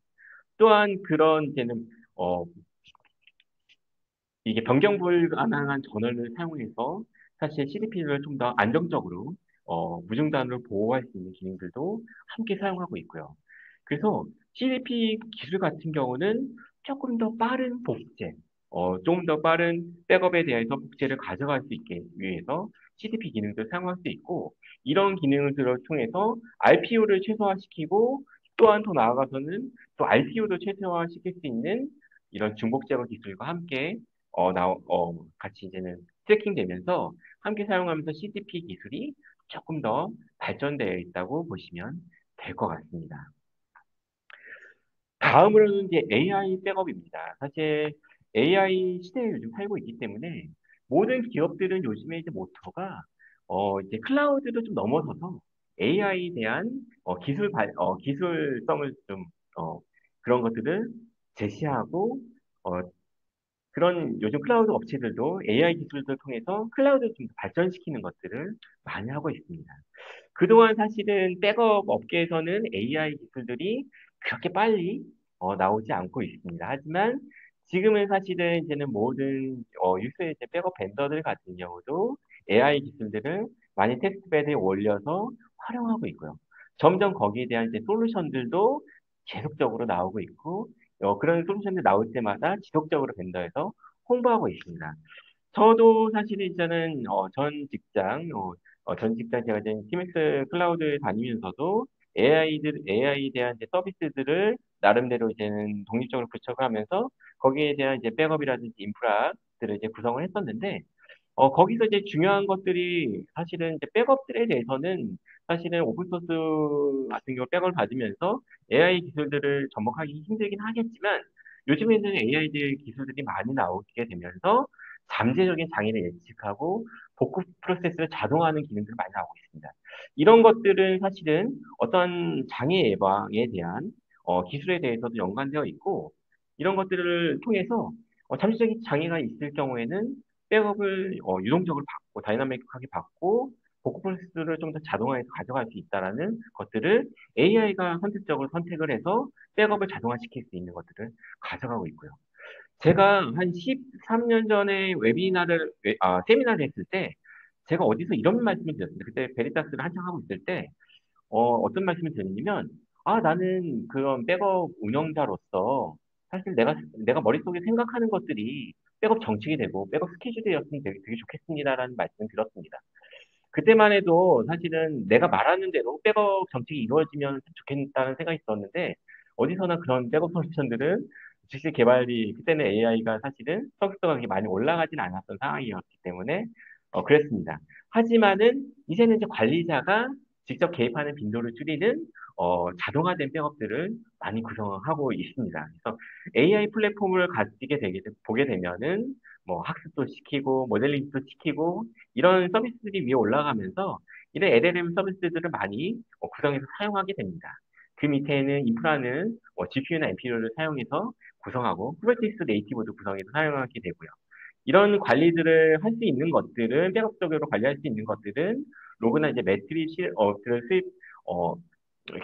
또한 그런 이제는 어, 이게 변경 불가능한 전원을 사용해서 사실 CDP를 좀 더 안정적으로 무중단으로 보호할 수 있는 기능들도 함께 사용하고 있고요. 그래서 CDP 기술 같은 경우는 조금 더 빠른 복제, 좀 더 빠른 백업에 대해서 복제를 가져갈 수 있게 위해서 CDP 기능도 사용할 수 있고, 이런 기능들을 통해서 RPO를 최소화시키고, 또한 더 나아가서는 또 RPO도 최소화시킬 수 있는 이런 중복 제거 기술과 함께 같이 이제는 트래킹되면서 함께 사용하면서 CDP 기술이 조금 더 발전되어 있다고 보시면 될 것 같습니다. 다음으로는 이제 AI 백업입니다. 사실 AI 시대에 요즘 살고 있기 때문에 모든 기업들은 요즘에 이제 모토가 이제 클라우드도 좀 넘어서서 AI에 대한 기술성을 좀 그런 것들을 제시하고 어, 그런 요즘 클라우드 업체들도 AI 기술을 통해서 클라우드를 좀 발전시키는 것들을 많이 하고 있습니다. 그동안 사실은 백업 업계에서는 AI 기술들이 그렇게 빨리 나오지 않고 있습니다. 하지만 지금은 사실은 이제는 모든 유수의 이제 백업 벤더들 같은 경우도 AI 기술들을 많이 테스트베드에 올려서 활용하고 있고요. 점점 거기에 대한 이제 솔루션들도 계속적으로 나오고 있고 그런 솔루션들 나올 때마다 지속적으로 벤더에서 홍보하고 있습니다. 저도 사실 이제는 전 직장 제가 이제 TMS 클라우드에 다니면서도 AI에 대한 이제 서비스들을 나름대로 이제는 독립적으로 구축하면서 거기에 대한 이제 백업이라든지 인프라들을 이제 구성을 했었는데 거기서 이제 중요한 것들이 사실은 이제 백업들에 대해서는 사실은 오픈소스 같은 경우 백업을 받으면서 AI 기술들을 접목하기 힘들긴 하겠지만 요즘에는 AI들 기술들이 많이 나오게 되면서 잠재적인 장애를 예측하고 복구 프로세스를 자동화하는 기능들이 많이 나오고 있습니다. 이런 것들은 사실은 어떤 장애 예방에 대한 기술에 대해서도 연관되어 있고 이런 것들을 통해서 잠재적인 장애가 있을 경우에는 백업을 유동적으로 받고 다이나믹하게 받고 복구 프로세스를 좀 더 자동화해서 가져갈 수 있다라는 것들을 AI가 선택적으로 선택을 해서 백업을 자동화시킬 수 있는 것들을 가져가고 있고요. 제가 한 13년 전에 세미나를 했을 때 제가 어디서 이런 말씀을 드렸습니다. 그때 베리타스를 한창 하고 있을 때 어떤 말씀을 드리냐면, 나는 그런 백업 운영자로서 사실 내가 머릿속에 생각하는 것들이 백업 정책이 되고 백업 스케줄이었으면 되게 좋겠습니다라는 말씀을 드렸습니다. 그때만 해도 사실은 내가 말하는 대로 백업 정책이 이루어지면 좋겠다는 생각이 있었는데, 어디서나 그런 백업 솔루션들은 즉시 개발이, 그때는 AI가 사실은 성숙도가 그렇게 많이 올라가진 않았던 상황이었기 때문에, 그랬습니다. 하지만은, 이제는 이제 관리자가 직접 개입하는 빈도를 줄이는, 자동화된 백업들을 많이 구성하고 있습니다. 그래서 AI 플랫폼을 보게 되면은, 뭐 학습도 시키고, 모델링도 시키고, 이런 서비스들이 위에 올라가면서 이런 LLM 서비스들을 많이 구성해서 사용하게 됩니다. 그 밑에는 인프라는 GPU나 NPU를 사용해서 구성하고 쿠버네티스 네이티브도 구성해서 사용하게 되고요. 이런 관리들을 할 수 있는 것들은 백업적으로 관리할 수 있는 것들은 로그나 이제 매트릭을 어,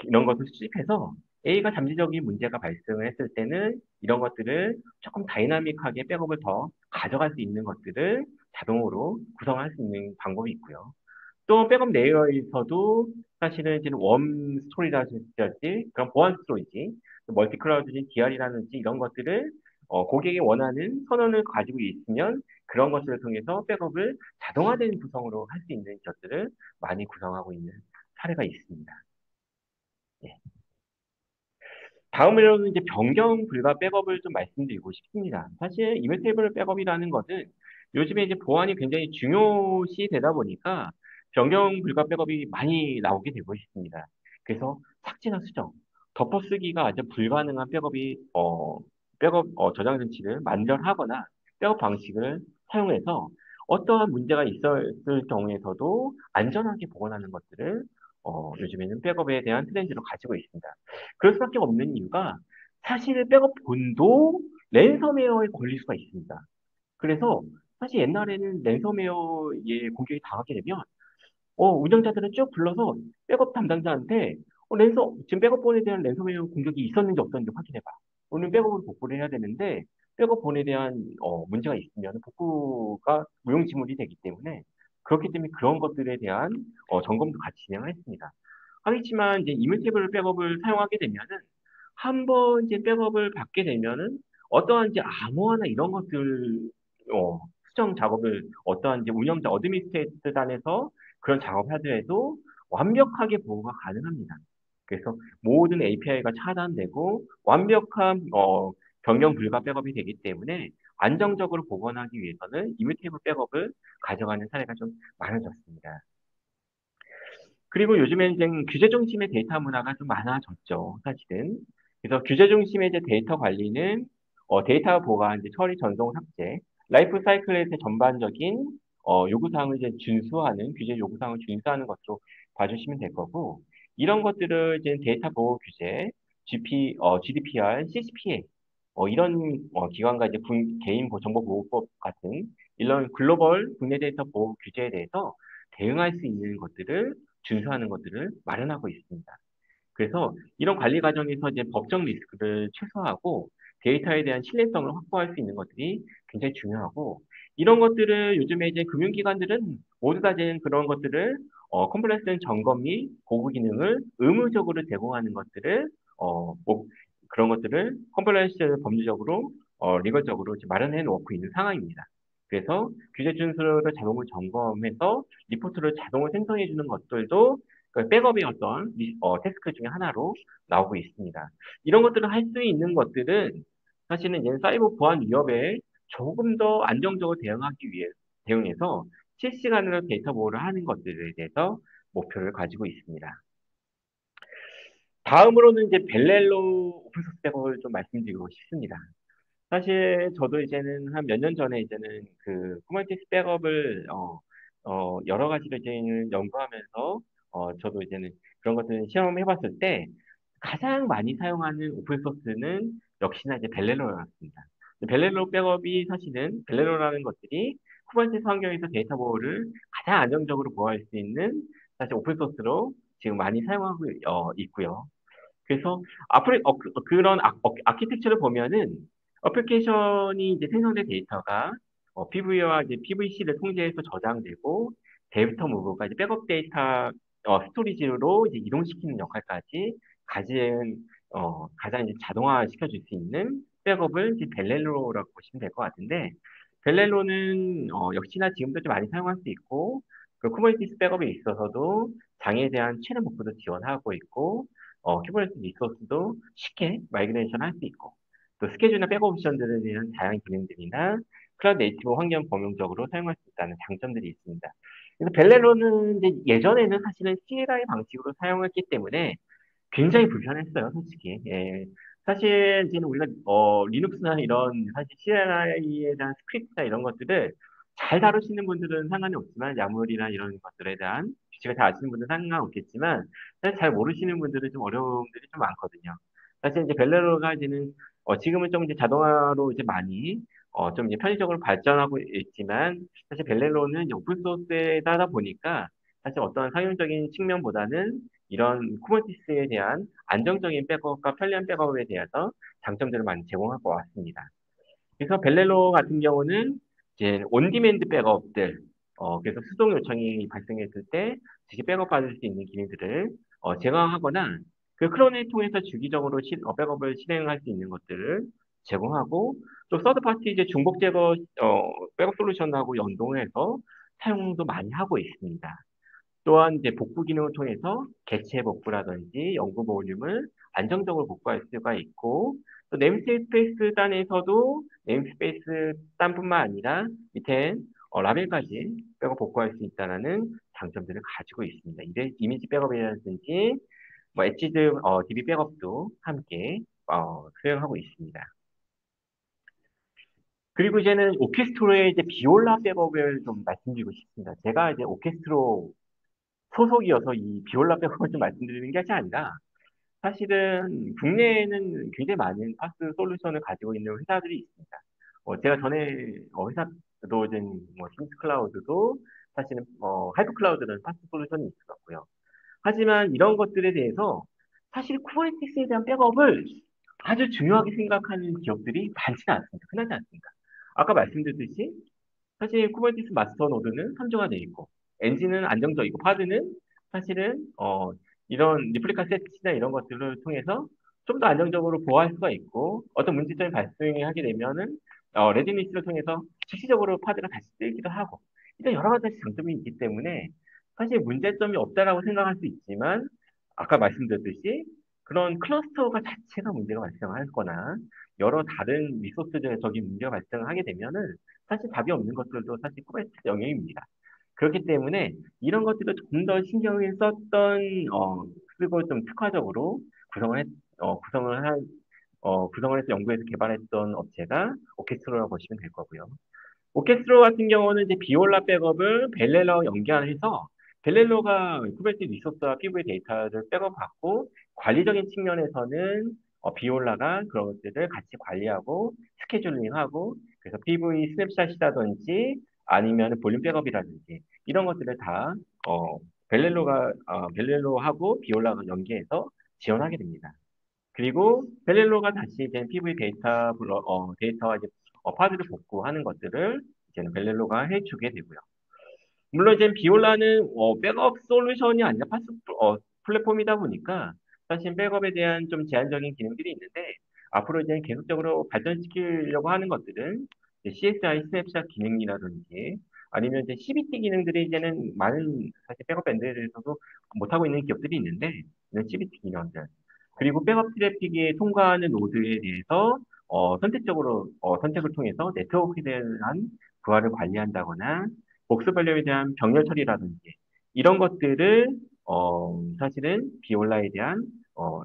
이런 것을 수집해서 A가 잠재적인 문제가 발생을 했을 때는 이런 것들을 조금 다이나믹하게 백업을 더 가져갈 수 있는 것들을 자동으로 구성할 수 있는 방법이 있고요. 또 백업 레이어에서도 사실은 이제 웜 스토리라든지 그런 보안 스토리지, 멀티 클라우드진 DR이라든지 이런 것들을 고객이 원하는 선언을 가지고 있으면 그런 것들을 통해서 백업을 자동화된 구성으로 할 수 있는 것들을 많이 구성하고 있는 사례가 있습니다. 예. 다음으로는 이제 변경 불가 백업을 좀 말씀드리고 싶습니다. 사실 이메테이블 백업이라는 것은 요즘에 이제 보안이 굉장히 중요시 되다 보니까 변경 불가 백업이 많이 나오게 되고 있습니다. 그래서 삭제나 수정, 덮어쓰기가 아주 불가능한 백업 저장 장치를 만들하거나 백업 방식을 사용해서 어떠한 문제가 있었을 경우에서도 안전하게 보관하는 것들을 요즘에는 백업에 대한 트렌드로 가지고 있습니다. 그럴 수밖에 없는 이유가 사실 백업 본도 랜섬웨어에 걸릴 수가 있습니다. 그래서 사실 옛날에는 랜섬웨어에 공격이 당하게 되면 운영자들은 쭉 불러서 백업 담당자한테 지금 백업본에 대한 랜섬웨어 공격이 있었는지 없었는지 확인해봐. 오늘 백업을 복구를 해야 되는데 백업본에 대한 문제가 있으면 복구가 무용지물이 되기 때문에 그렇기 때문에 그런 것들에 대한 점검도 같이 진행했습니다. 하지만 이제 이물테이블 백업을 사용하게 되면은 한 번 이제 백업을 받게 되면은 어떠한 이제 암호화나 이런 것들 수정 작업을 어떠한 이제 운영자 어드미니스트레이터단에서 그런 작업을 하더라도 완벽하게 보호가 가능합니다. 그래서 모든 API가 차단되고 완벽한 변경 불가 백업이 되기 때문에 안정적으로 보관하기 위해서는 이뮤테이블 백업을 가져가는 사례가 좀 많아졌습니다. 그리고 요즘엔 이제 규제 중심의 데이터 문화가 좀 많아졌죠, 사실은. 그래서 규제 중심의 이제 데이터 관리는 데이터 보관, 이제 처리, 전송, 삭제, 라이프 사이클에서 전반적인 요구사항을 이제 준수하는 규제 요구사항을 준수하는 것으로 봐주시면 될 거고 이런 것들을 이제 데이터 보호 규제, GDPR, CCPA 이런 기관과 이제 개인 정보보호법 같은 이런 글로벌 국내 데이터 보호 규제에 대해서 대응할 수 있는 것들을 준수하는 것들을 마련하고 있습니다. 그래서 이런 관리 과정에서 이제 법적 리스크를 최소화하고 데이터에 대한 신뢰성을 확보할 수 있는 것들이 굉장히 중요하고 이런 것들을 요즘에 이제 금융기관들은 모두 다 이제 그런 것들을 컴플라이언스 점검 및 보고 기능을 의무적으로 제공하는 것들을 그런 것들을 컴플라이언스 법률적으로 리걸적으로 이제 마련해 놓고 있는 상황입니다. 그래서 규제 준수를 자동으로 점검해서 리포트를 자동으로 생성해 주는 것들도 그 백업의 어떤 태스크 중에 하나로 나오고 있습니다. 이런 것들을 할 수 있는 것들은 사실은 이제 사이버 보안 위협에 조금 더 안정적으로 대응해서 실시간으로 데이터 보호를 하는 것들에 대해서 목표를 가지고 있습니다. 다음으로는 이제 벨렐로 오픈소스 백업을 좀 말씀드리고 싶습니다. 사실 저도 이제는 한 몇 년 전에 이제는 그 쿠버네티스 백업을 여러 가지로 이제는 연구하면서 저도 이제는 그런 것들을 시험해 봤을 때 가장 많이 사용하는 오픈 소스는 역시나 이제 벨렐로였습니다. 벨렐로 백업이 사실은 벨렐로라는 것들이 쿠버네티스 환경에서 데이터 보호를 가장 안정적으로 보호할 수 있는 사실 오픈 소스로 지금 많이 사용하고 있고요. 그래서 그런 아키텍처를 보면은 어플리케이션이 이제 생성된 데이터가 PV와 이제 PVC를 통제해서 저장되고 데이터 무브가 이제 백업 데이터 스토리지로 이제 이동시키는 역할까지 가진 가장 이제 자동화 시켜줄 수 있는 백업을 이제 벨렐로라고 보시면 될 것 같은데 벨렐로는 역시나 지금도 좀 많이 사용할 수 있고 그 쿠버네티스 백업에 있어서도 장애에 대한 최대 복구도 지원하고 있고 큐버네티스 리소스도 쉽게 마이그레이션 할 수 있고 또 스케줄이나 백업 옵션들에 대한 다양한 기능들이나 클라우드 네이티브 환경 범용적으로 사용할 수 있다는 장점들이 있습니다. 그래서 벨렐로는 이제 예전에는 사실은 CLI 방식으로 사용했기 때문에 굉장히 불편했어요, 솔직히. 예. 사실 이제는 우리가 리눅스나 이런 사실 CLI에 대한 스크립트나 이런 것들을 잘 다루시는 분들은 상관이 없지만 야물이나 이런 것들에 대한 규칙을 잘 아시는 분들은 상관없겠지만 사실 잘 모르시는 분들은 좀 어려움들이 좀 많거든요. 사실 이제 벨레로가 이제는 지금은 좀 이제 자동화로 이제 많이 좀 이제 편의적으로 발전하고 있지만 사실 벨렐로는 이제 오픈 소스에다 보니까 사실 어떤 상용적인 측면보다는 이런 쿠버네티스에 대한 안정적인 백업과 편리한 백업에 대해서 장점들을 많이 제공하고 왔습니다. 그래서 벨렐로 같은 경우는 이제 온디맨드 백업들, 그래서 수동 요청이 발생했을 때 즉시 백업 받을 수 있는 기능들을 제공하거나 그 크론을 통해서 주기적으로 백업을 실행할 수 있는 것들을 제공하고 또 서드 파티 이제 중복 제거 백업 솔루션하고 연동해서 사용도 많이 하고 있습니다. 또한 이제 복구 기능을 통해서 개체 복구라든지 연구 볼륨을 안정적으로 복구할 수가 있고 또 네임스페이스 단에서도 네임스페이스 단뿐만 아니라 밑에 라벨까지 백업 복구할 수 있다는 장점들을 가지고 있습니다. 이제 이미지 백업이라든지 뭐 엣지드 DB 백업도 함께 수행하고 있습니다. 그리고 이제는 오케스트로의 이제 비올라 백업을 좀 말씀드리고 싶습니다. 제가 이제 오케스트로 소속이어서 이 비올라 백업을 좀 말씀드리는 게 아니라 사실은 국내에는 굉장히 많은 파스 솔루션을 가지고 있는 회사들이 있습니다. 제가 전에 회사도 이제 뭐 스미스 클라우드도 사실은 하이브 클라우드는 파스 솔루션이 있었고요. 하지만 이런 것들에 대해서 사실 쿠버네티스에 대한 백업을 아주 중요하게 생각하는 기업들이 많지는 않습니다. 흔하지 않습니다. 아까 말씀드렸듯이 사실 쿠버네티스 마스터 노드는 함정화되어 있고 엔진은 안정적이고 파드는 사실은 이런 리플리카 세트나 이런 것들을 통해서 좀 더 안정적으로 보호할 수가 있고 어떤 문제점이 발생하게 되면은 레디니스를 통해서 즉시적으로 파드가 다시 뜨기도 하고 이런 여러 가지 장점이 있기 때문에 사실 문제점이 없다라고 생각할 수 있지만 아까 말씀드렸듯이 그런 클러스터가 자체가 문제가 발생하거나 여러 다른 리소스적인 문제가 발생하게 되면은 사실 답이 없는 것들도 사실 코베스트 영역입니다. 그렇기 때문에 이런 것들을 좀 더 신경을 썼던 쓰고 좀 특화적으로 구성을 했, 구성을 한 구성을 해서 연구해서 개발했던 업체가 오케스트로라고 보시면 될 거고요. 오케스트로 같은 경우는 이제 비올라 백업을 벨렐러와 연결해서 벨렐로가 쿠베네티스 리소스와 PV 데이터를 백업받고 관리적인 측면에서는 비올라가 그런 것들을 같이 관리하고 스케줄링하고 그래서 PV 스냅샷이라든지 아니면 볼륨 백업이라든지 이런 것들을 다 벨렐로하고 비올라가 연계해서 지원하게 됩니다. 그리고 벨렐로가 다시 이제 PV 데이터와 이제 파드를 복구하는 것들을 이제는 벨렐로가 해주게 되고요. 물론 이제 비올라는 백업 솔루션이 아니라 플랫폼이다 보니까 사실 백업에 대한 좀 제한적인 기능들이 있는데 앞으로 이제 계속적으로 발전시키려고 하는 것들은 이제 CSI 스냅샷 기능이라든지 아니면 이제 CBT 기능들이 이제는 많은 사실 백업 밴드에서도 못하고 있는 기업들이 있는데 이런 CBT 기능들 그리고 백업 트래픽이 통과하는 노드에 대해서 선택을 통해서 네트워크에 대한 부하를 관리한다거나 복수 관련에 대한 병렬 처리라든지 이런 것들을 사실은 비올라에 대한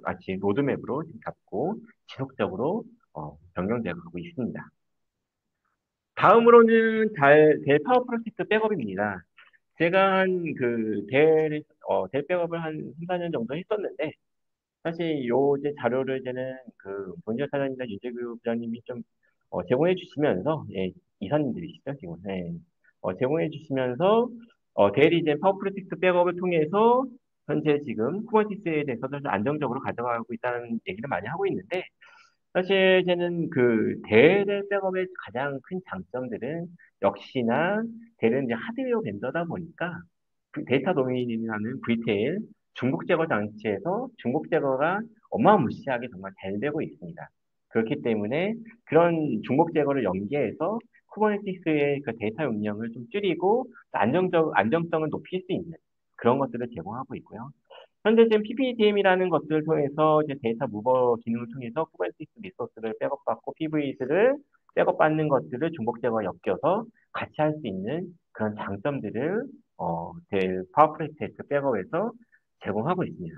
마치 로드맵으로 지금 잡고 지속적으로 변경되어 가고 있습니다. 다음으로는 델 파워 프로젝트 백업입니다. 제가 델 백업을 한 3, 4년 정도 했었는데 사실 요 이제 자료를 이제는 그 본지사 사장님이나 윤재규 부장님이 좀 제공해 주시면서 예, 이사님들이시죠 지금 제공해 주시면서 대리 이제 파워 프로젝트 백업을 통해서 현재 지금 쿠버네티스에 대해서도 좀 안정적으로 가져가고 있다는 얘기를 많이 하고 있는데 사실 저는 그 델의 백업의 가장 큰 장점들은 역시나 델은 이제 하드웨어 벤더다 보니까 그 데이터 도메인이라는 VTL 중복 제거 장치에서 중복 제거가 어마무시하게 정말 잘 되고 있습니다. 그렇기 때문에 그런 중복 제거를 연계해서 쿠버네티스의 그 데이터 용량을 좀 줄이고 안정성을 높일 수 있는 그런 것들을 제공하고 있고요. 현재 지금 PPDM이라는 것들을 통해서 이제 데이터 무버 기능을 통해서 쿠버네티스 리소스를 백업받고 PV를 백업받는 것들을 중복 제거 엮여서 같이 할 수 있는 그런 장점들을 델 파워프레스테이트 백업에서 제공하고 있습니다.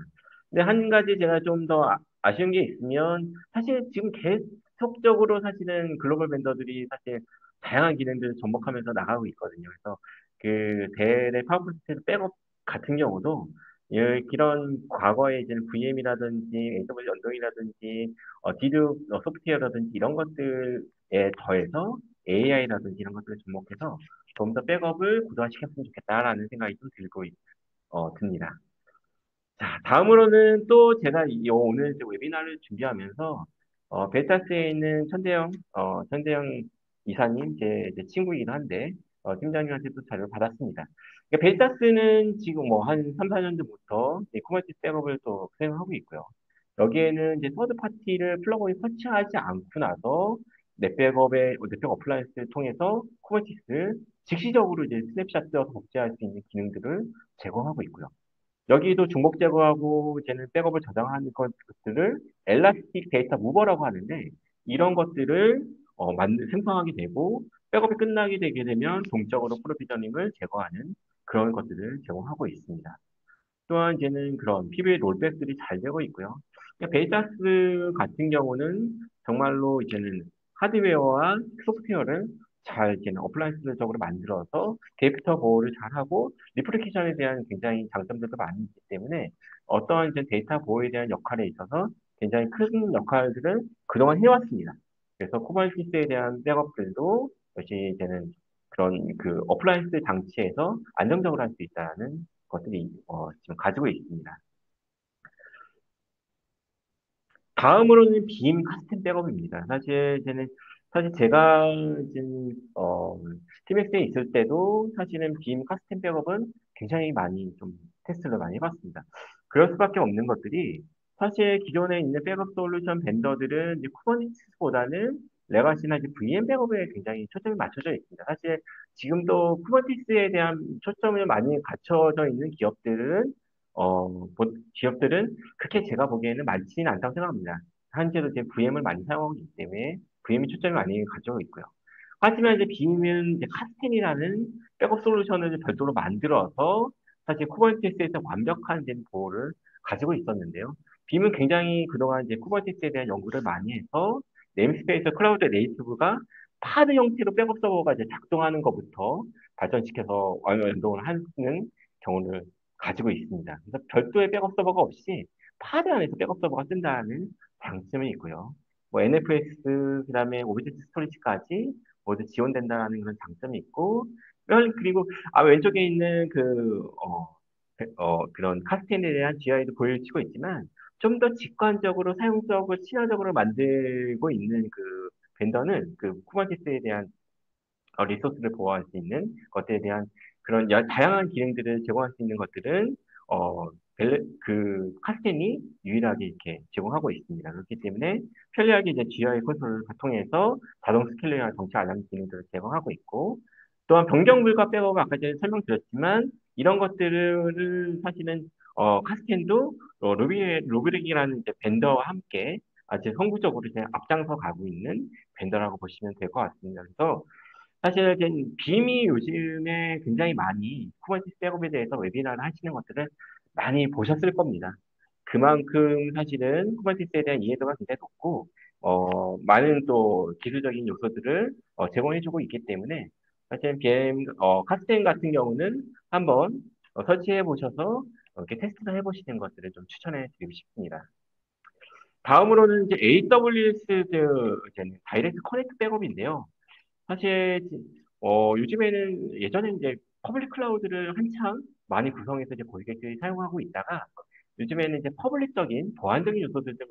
근데 한 가지 제가 좀 더 아쉬운 게 있으면 사실 지금 계속적으로 사실은 글로벌 벤더들이 사실 다양한 기능들을 접목하면서 나가고 있거든요. 그래서 그 델의 파워프레스테이트 백업 같은 경우도 이런 과거에 이제 VM이라든지 AWS 연동이라든지 디드 소프트웨어라든지 이런 것들에 더해서 AI라든지 이런 것들을 접목해서 좀 더 백업을 구조화시켰으면 좋겠다라는 생각이 좀 듭니다. 자, 다음으로는 또 제가 오늘 이제 웨비나를 준비하면서 벨타스에 있는 천대영 이사님 제 친구이기도 한데 팀장님한테 또 자료를 받았습니다. 그러니까 벨타스는 지금 뭐 한 3, 4년 전부터 쿠버네티스 백업을 또 수행하고 있고요. 여기에는 이제 서드 파티를 플러그인 설치하지 않고 나서 넷백 어플라이언스를 통해서 쿠버네티스 즉시적으로 이제 스냅샷 떠서 복제할 수 있는 기능들을 제공하고 있고요. 여기도 중복 제거하고 이제는 백업을 저장하는 것들을 엘라스틱 데이터 무버라고 하는데 이런 것들을 생성하게 되고 백업이 끝나게 되게 되면 동적으로 프로비저닝을 제거하는 그런 것들을 제공하고 있습니다. 또한 이제는 그런 PB의 롤백들이 잘 되고 있고요. 베이타스 같은 경우는 정말로 이제는 하드웨어와 소프트웨어를 잘 이제는 어플라이언스적으로 만들어서 데이터 보호를 잘하고 리플리케이션에 대한 굉장히 장점들도 많이 있기 때문에 어떠한 이제 데이터 보호에 대한 역할에 있어서 굉장히 큰 역할들을 그동안 해왔습니다. 그래서 쿠버네티스에 대한 백업들도 역시 이제는 그런 그 어플라이언스 장치에서 안정적으로 할 수 있다는 것들이 지금 가지고 있습니다. 다음으로는 빔 카스텀 백업입니다. 사실 제가 지금 팀엑스에 있을 때도 사실은 빔 카스텀 백업은 굉장히 많이 좀 테스트를 많이 해봤습니다. 그럴 수밖에 없는 것들이 사실 기존에 있는 백업 솔루션 벤더들은 이제 쿠버네티스보다는 레가시나 이제 VM 백업에 굉장히 초점이 맞춰져 있습니다. 사실 지금도 쿠버네티스에 대한 초점을 많이 갖춰져 있는 기업들은 그렇게 제가 보기에는 많지는 않다고 생각합니다. 현재도 이제 VM을 많이 사용하고 있기 때문에 VM이 초점을 많이 가지고 있고요. 하지만 이제 빔은 이제 카스텐이라는 백업 솔루션을 별도로 만들어서 사실 쿠버네티스에서 완벽한 이제 보호를 가지고 있었는데요. 빔은 굉장히 그동안 이제 쿠버네티스에 대한 연구를 많이 해서 네임스페이스 클라우드 네이티브가 파드 형태로 백업 서버가 이제 작동하는 것부터 발전시켜서 연동을 하는 경우를 가지고 있습니다. 그래서 별도의 백업 서버가 없이 파드 안에서 백업 서버가 뜬다는 장점이 있고요. 뭐 NFS 그다음에 오브젝트 스토리지까지 모두 지원된다는 그런 장점이 있고 그리고 왼쪽에 있는 그런 카스텐에 대한 GI도 보여주고 있지만 좀 더 직관적으로 사용적으로 친화적으로 만들고 있는 그 벤더는 그 쿠버네티스에 대한 리소스를 보호할 수 있는 것들에 대한 그런 다양한 기능들을 제공할 수 있는 것들은 카스텐이 유일하게 이렇게 제공하고 있습니다. 그렇기 때문에 편리하게 이제 GUI 콘솔을 통해서 자동 스케일링이나 정치 알람 기능들을 제공하고 있고 또한 변경 불가 백업은 아까 전에 설명드렸지만 이런 것들을 사실은 카스텐도 루브릭이라는 이제 벤더와 함께 아주 성구적으로 이제 앞장서 가고 있는 벤더라고 보시면 될 것 같습니다. 그래서 사실 이제 빔이 요즘에 굉장히 많이 쿠버네티스 백업에 대해서 웨비나를 하시는 것들을 많이 보셨을 겁니다. 그만큼 사실은 쿠버네티스에 대한 이해도가 굉장히 높고 많은 또 기술적인 요소들을 제공해주고 있기 때문에 사실 카스텐 같은 경우는 한번 설치해 보셔서 이렇게 테스트를 해보시는 것들을 좀 추천해 드리고 싶습니다. 다음으로는 이제 AWS 이제 다이렉트 커넥트 백업인데요. 사실 요즘에는 예전에 이제 퍼블릭 클라우드를 한창 많이 구성해서 이제 고객들이 사용하고 있다가 요즘에는 이제 퍼블릭적인 보안적인 요소들도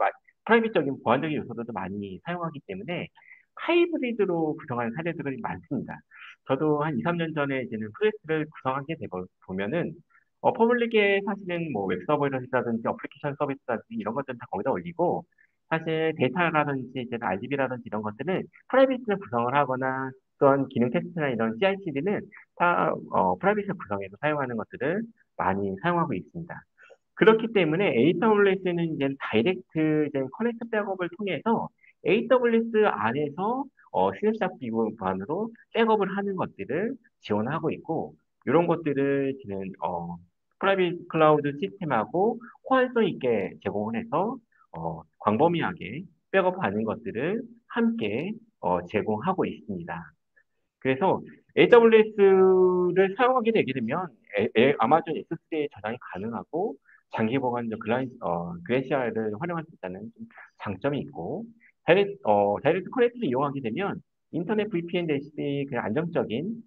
프라이빗적인 보안적인 요소들도 많이 사용하기 때문에 하이브리드로 구성하는 사례들이 많습니다. 저도 한 2, 3년 전에 이제는 프로젝트를 구성하게 되 보면은 퍼블릭에 사실은 뭐 웹서버라든지 어플리케이션 서비스라든지 이런 것들은 다 거기다 올리고 사실 데이터라든지 이제 RDB라든지 이런 것들은 프라이빗을 구성을 하거나 또한 기능 테스트나 이런 CI/CD는 다 프라이빗을 구성해서 사용하는 것들을 많이 사용하고 있습니다. 그렇기 때문에 AWS는 이제 다이렉트 이제 커넥트 백업을 통해서 AWS 안에서 스냅샷 기반으로 백업을 하는 것들을 지원하고 있고 이런 것들을 지금 프라이빗 클라우드 시스템하고 호환성 있게 제공을 해서 광범위하게 백업하는 것들을 함께 제공하고 있습니다. 그래서 AWS를 사용하게 되게 되면 아마존 S3에 저장이 가능하고 장기 보관 그래시아를 활용할 수 있다는 좀 장점이 있고 다이렉트 커넥트를 이용하게 되면 인터넷 VPN 대신 그냥 안정적인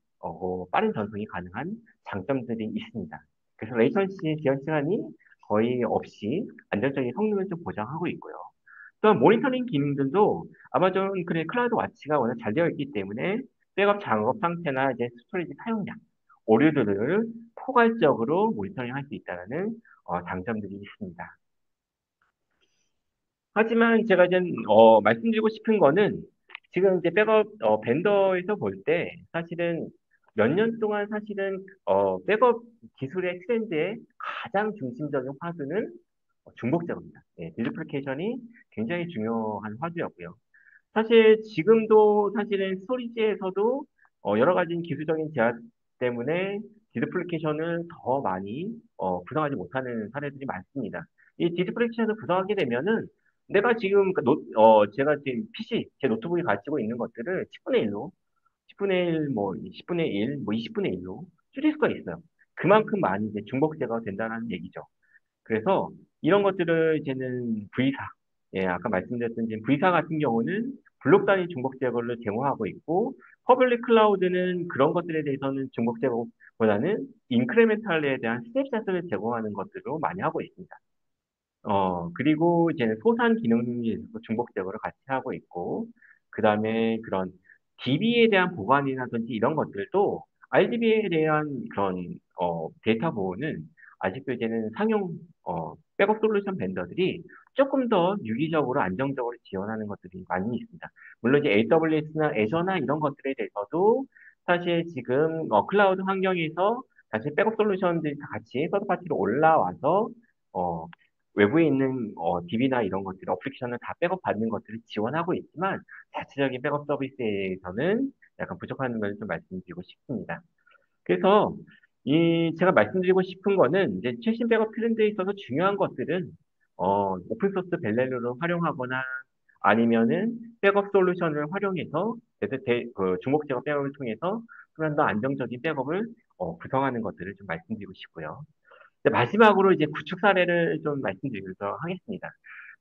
빠른 전송이 가능한 장점들이 있습니다. 그래서 레이턴시 지연 시간이 거의 없이 안정적인 성능을 좀 보장하고 있고요. 또한 모니터링 기능들도 아마존 클라우드 와치가 워낙 잘 되어 있기 때문에 백업 작업 상태나 이제 스토리지 사용량, 오류들을 포괄적으로 모니터링할 수 있다는 장점들이 있습니다. 하지만 제가 이제 말씀드리고 싶은 거는 지금 이제 백업 벤더에서 볼 때 사실은 몇 년 동안 사실은 백업 기술의 트렌드의 가장 중심적인 화두는 중복 제어입니다. 예, 디두플리케이션이 굉장히 중요한 화두였고요. 사실 지금도 사실은 스토리지에서도 여러 가지 기술적인 제약 때문에 디스플리케이션을 더 많이 구성하지 못하는 사례들이 많습니다. 이 디스플리케이션을 구성하게 되면은 내가 지금 제가 지금 PC, 제 노트북이 가지고 있는 것들을 10분의 1로, 10분의 1, 뭐 10분의 1, 뭐 20분의 1로 줄일 수가 있어요. 그만큼 많이 이제 중복 제거가 된다는 얘기죠. 그래서 이런 것들을 이제는 V사, 예, 아까 말씀드렸던 이제 V사 같은 경우는 블록 단위 중복 제거를 제공하고 있고, 퍼블릭 클라우드는 그런 것들에 대해서는 중복 제거보다는 인크레멘탈에 대한 스냅샷을 제공하는 것들로 많이 하고 있습니다. 그리고 이제 소산 기능에서 중복 제거를 같이 하고 있고, 그 다음에 그런 DB에 대한 보관이라든지 이런 것들도 RDB에 대한 그런, 데이터 보호는 아직도 이제는 상용, 백업 솔루션 벤더들이 조금 더 유기적으로 안정적으로 지원하는 것들이 많이 있습니다. 물론 이제 AWS나 애저나 이런 것들에 대해서도 사실 지금, 클라우드 환경에서 사실 백업 솔루션들이 다 같이 서드파티로 올라와서, 어, 외부에 있는 DB나 이런 것들, 어플리케이션을 다 백업 받는 것들을 지원하고 있지만 자체적인 백업 서비스에서는 약간 부족한 면을 좀 말씀드리고 싶습니다. 그래서 이 제가 말씀드리고 싶은 거는 이제 최신 백업 트렌드에 있어서 중요한 것들은 오픈소스 벨렐루를 활용하거나 아니면은 백업 솔루션을 활용해서 그 주목 제어 백업을 통해서 좀 더 안정적인 백업을 구성하는 것들을 좀 말씀드리고 싶고요. 마지막으로 이제 구축 사례를 좀 말씀드리면서 하겠습니다.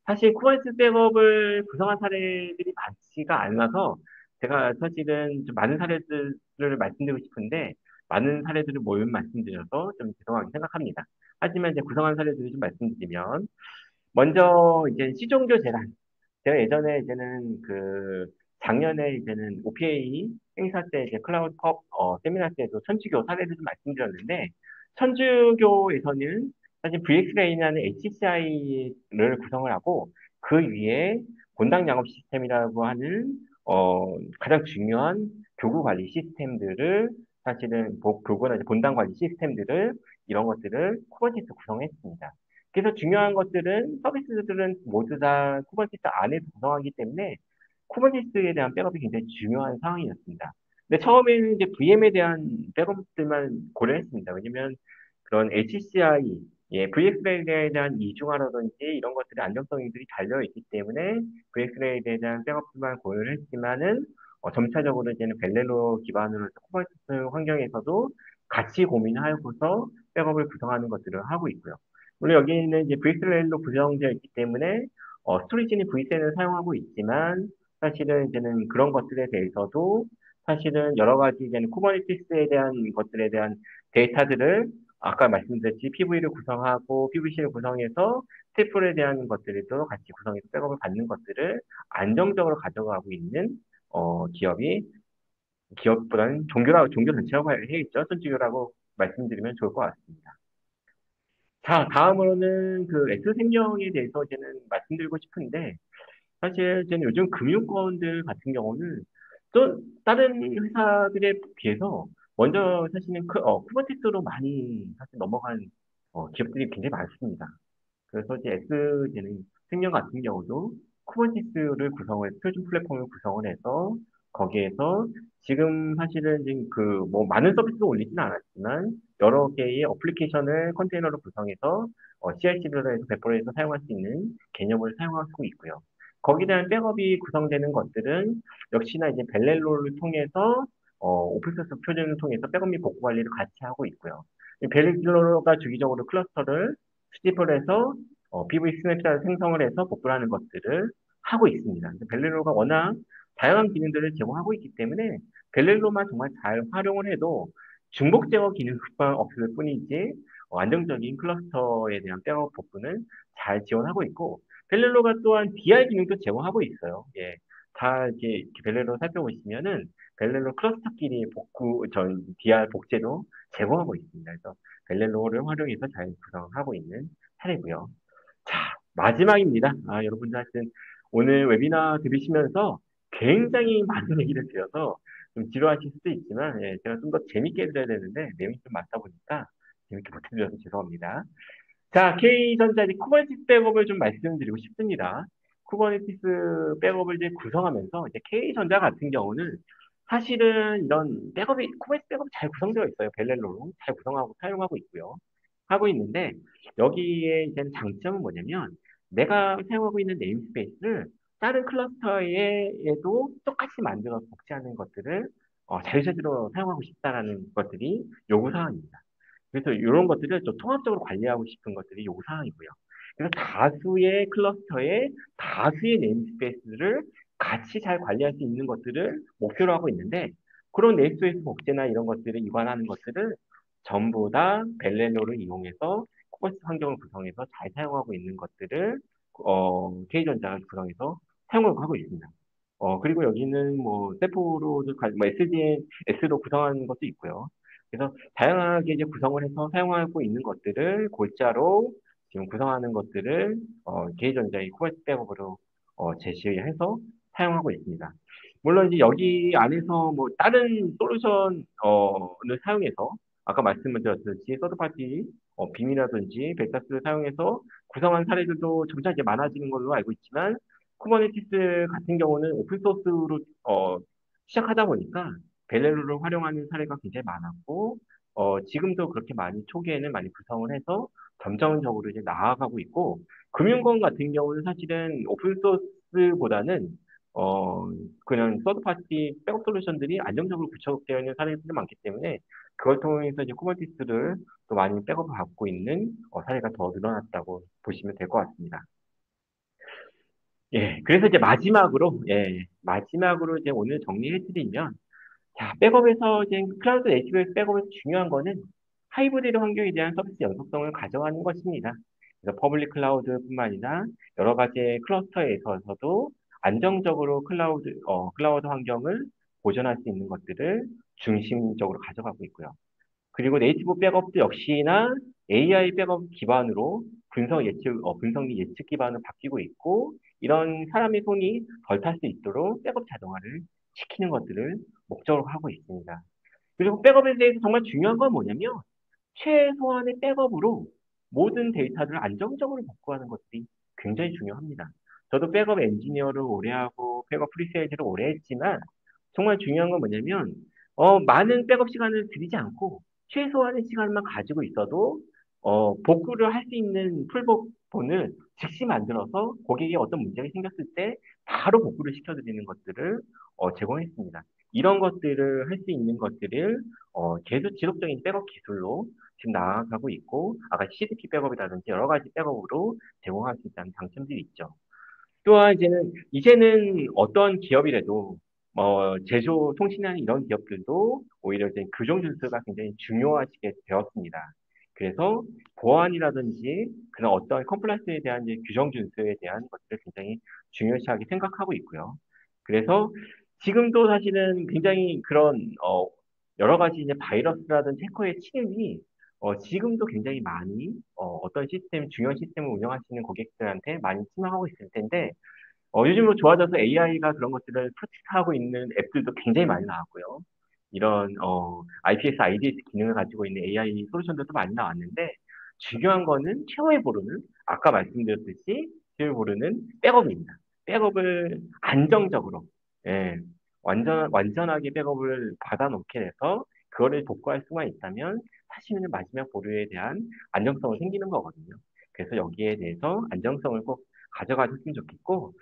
사실 쿠버네티스 백업을 구성한 사례들이 많지가 않아서 제가 사실은 좀 많은 사례들을 말씀드리고 싶은데 많은 사례들을 못 말씀드려서 좀 죄송하게 생각합니다. 하지만 이제 구성한 사례들을 좀 말씀드리면 먼저 이제 시종교 재단 제가 예전에 이제는 작년에 이제는 OPA 행사 때 이제 클라우드 컵 세미나 때도 천주교 사례를 좀 말씀드렸는데 천주교에서는 사실 VXLAN이라는 HCI를 구성을 하고 그 위에 본당 작업 시스템이라고 하는 가장 중요한 교구 관리 시스템들을 사실은 교구나 이제 본당 관리 시스템들을 이런 것들을 쿠버네티스 구성했습니다. 그래서 중요한 것들은 서비스들은 모두 다 쿠버네티스 안에서 구성하기 때문에 쿠버네티스에 대한 백업이 굉장히 중요한 상황이었습니다. 근데 처음에는 이제 VM에 대한 백업들만 고려했습니다. 왜냐면 그런 HCI, 예, VXLAN에 대한 이중화라든지 이런 것들의 안정성들이 달려있기 때문에 VXLAN에 대한 백업들만 고려를 했지만은 점차적으로 이제는 벨렐로 기반으로 해서 쿠버네티스 환경에서도 같이 고민하고서 백업을 구성하는 것들을 하고 있고요. 물론 여기는 이제 VXLAN로 구성되어 있기 때문에 스토리지는 VXLAN을 사용하고 있지만 사실은 이제는 그런 것들에 대해서도 사실은 여러 가지 이제는 쿠버네티스에 대한 것들에 대한 데이터들을 아까 말씀드렸듯이 PV를 구성하고 PVC를 구성해서 스태플에 대한 것들도 같이 구성해서 백업을 받는 것들을 안정적으로 가져가고 있는 기업보다는 종교 전체라고 해야겠죠. 선지교라고 말씀드리면 좋을 것 같습니다. 자, 다음으로는 그 S생명에 대해서 이제는 말씀드리고 싶은데, 사실 저는 요즘 금융권들 같은 경우는 또 다른 회사들에 비해서 먼저 사실은 쿠버네티스로 많이 사실 넘어간 기업들이 굉장히 많습니다. 그래서 이제 S제는 생명 같은 경우도 쿠버네티스를 구성을 표준 플랫폼을 구성을 해서 거기에서 지금 사실은 지금 뭐 많은 서비스를 올리지는 않았지만 여러 개의 어플리케이션을 컨테이너로 구성해서 CI/CD로 해서 배포를 해서 사용할 수 있는 개념을 사용하고 있고요. 거기에 대한 백업이 구성되는 것들은 역시나 이제 벨렐로를 통해서 오픈소스 표준을 통해서 백업 및 복구 관리를 같이 하고 있고요. 벨렐로가 주기적으로 클러스터를 수집을 해서 PV 스냅샷을 생성을 해서 복구를 하는 것들을 하고 있습니다. 벨렐로가 워낙 다양한 기능들을 제공하고 있기 때문에 벨렐로만 정말 잘 활용을 해도 중복 제어 기능만 없을 뿐이지 안정적인 클러스터에 대한 백업 복구는 잘 지원하고 있고 벨렐로가 또한 DR 기능도 제공하고 있어요. 예. 다 이렇게 벨렐로 살펴보시면은 벨렐로 클러스터끼리 DR 복제도 제공하고 있습니다. 그래서 벨렐로를 활용해서 잘 구성하고 있는 사례고요. 자, 마지막입니다. 여러분들 하여튼 오늘 웨비나 들으시면서 굉장히 많은 얘기를 드려서 좀 지루하실 수도 있지만, 예, 제가 좀 더 재밌게 해드려야 되는데, 내용이 좀 많다 보니까 재밌게 못 해드려서 죄송합니다. 자, K전자 이제 쿠버네티스 백업을 좀 말씀드리고 싶습니다. 쿠버네티스 백업을 이제 구성하면서 이제 K전자 같은 경우는 사실은 이런 백업이 쿠버네티스 백업이 잘 구성되어 있어요. 벨렐로로 잘 구성하고 사용하고 있고요. 하고 있는데 여기에 이제 장점은 뭐냐면 내가 사용하고 있는 네임스페이스를 다른 클러스터에도 똑같이 만들어서 복제하는 것들을 자유자재로 사용하고 싶다라는 것들이 요구사항입니다. 그래서 이런 것들을 좀 통합적으로 관리하고 싶은 것들이 요구사항이고요. 그래서 다수의 클러스터에 다수의 네임스페이스를 같이 잘 관리할 수 있는 것들을 목표로 하고 있는데 그런 네임스페이스 복제나 이런 것들을 이관하는 것들을 전부 다 벨레노를 이용해서 코버스 환경을 구성해서 잘 사용하고 있는 것들을 K전자가 구성해서 사용을 하고 있습니다. 그리고 여기는 뭐 세포로도 뭐 SDN, S로 구성하는 것도 있고요. 그래서 다양하게 이제 구성을 해서 사용하고 있는 것들을 골자로 지금 구성하는 것들을 K전자의 코버스 백업으로 제시해서 사용하고 있습니다. 물론 이제 여기 안에서 뭐 다른 솔루션을 사용해서 아까 말씀드렸듯이 서드파티 빔이라든지 벡터스를 사용해서 구성한 사례들도 점차 이제 많아지는 걸로 알고 있지만 쿠버네티스 같은 경우는 오픈소스로 시작하다 보니까 벨렐로를 활용하는 사례가 굉장히 많았고 지금도 그렇게 많이 초기에는 많이 구성을 해서 점점적으로 이제 나아가고 있고 금융권 같은 경우는 사실은 오픈소스보다는 어, 그냥 서드파티 백업 솔루션들이 안정적으로 구축되어 있는 사례들이 많기 때문에 그걸 통해서 이제 쿠버네티스를 또 많이 백업을 받고 있는 사례가 더 늘어났다고 보시면 될 것 같습니다. 예, 그래서 이제 마지막으로, 예, 마지막으로 이제 오늘 정리해드리면, 자, 백업에서 이제 클라우드 네이티브 백업에서 중요한 거는 하이브리드 환경에 대한 서비스 연속성을 가져가는 것입니다. 그래서 퍼블릭 클라우드뿐만 아니라 여러 가지 클러스터에 있어서도 안정적으로 클라우드 환경을 보존할 수 있는 것들을 중심적으로 가져가고 있고요. 그리고 네이티브 백업도 역시나 AI 백업 기반으로 분석 및 예측 기반으로 바뀌고 있고, 이런 사람의 손이 덜 탈 수 있도록 백업 자동화를 시키는 것들을 목적으로 하고 있습니다. 그리고 백업에 대해서 정말 중요한 건 뭐냐면, 최소한의 백업으로 모든 데이터를 안정적으로 복구하는 것들이 굉장히 중요합니다. 저도 백업 엔지니어를 오래 하고, 백업 프리세일즈를 오래 했지만, 정말 중요한 건 뭐냐면, 많은 백업 시간을 들이지 않고, 최소한의 시간만 가지고 있어도, 복구를 할 수 있는 풀복본을 즉시 만들어서 고객이 어떤 문제가 생겼을 때 바로 복구를 시켜드리는 것들을 제공했습니다. 이런 것들을 할 수 있는 것들을 계속 지속적인 백업 기술로 지금 나아가고 있고, 아까 CDP 백업이라든지 여러 가지 백업으로 제공할 수 있다는 장점들이 있죠. 또한 이제는 어떤 기업이라도 제조, 통신하는 이런 기업들도 오히려 이제 규정 준수가 굉장히 중요하게 되었습니다. 그래서 보안이라든지 그런 어떤 컴플라이언스에 대한 이제 규정 준수에 대한 것들을 굉장히 중요시하게 생각하고 있고요. 그래서 지금도 사실은 굉장히 그런 여러 가지 이제 바이러스라든지 해커의 침입이 지금도 굉장히 많이 어떤 중요한 시스템을 운영하시는 고객들한테 많이 침입하고 있을 텐데 요즘으로 좋아져서 AI가 그런 것들을 프로젝트하고 있는 앱들도 굉장히 많이 나왔고요. 이런 IPS, IDS 기능을 가지고 있는 AI 솔루션들도 많이 나왔는데 중요한 거는 최후의 보루는 아까 말씀드렸듯이 최후의 보루는 백업입니다. 백업을 안정적으로 예, 완전하게 백업을 받아놓게 돼서 그거를 복구할 수만 있다면 사실은 마지막 보루에 대한 안정성이 생기는 거거든요. 그래서 여기에 대해서 안정성을 꼭 가져가셨으면 좋겠고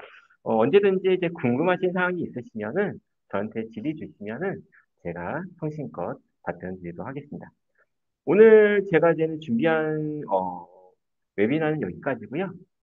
언제든지 이제 궁금하신 사항이 있으시면은 저한테 질의 주시면은 제가 성심껏 답변 드리도록 하겠습니다. 오늘 제가 이제는 준비한 웨비나는 여기까지고요.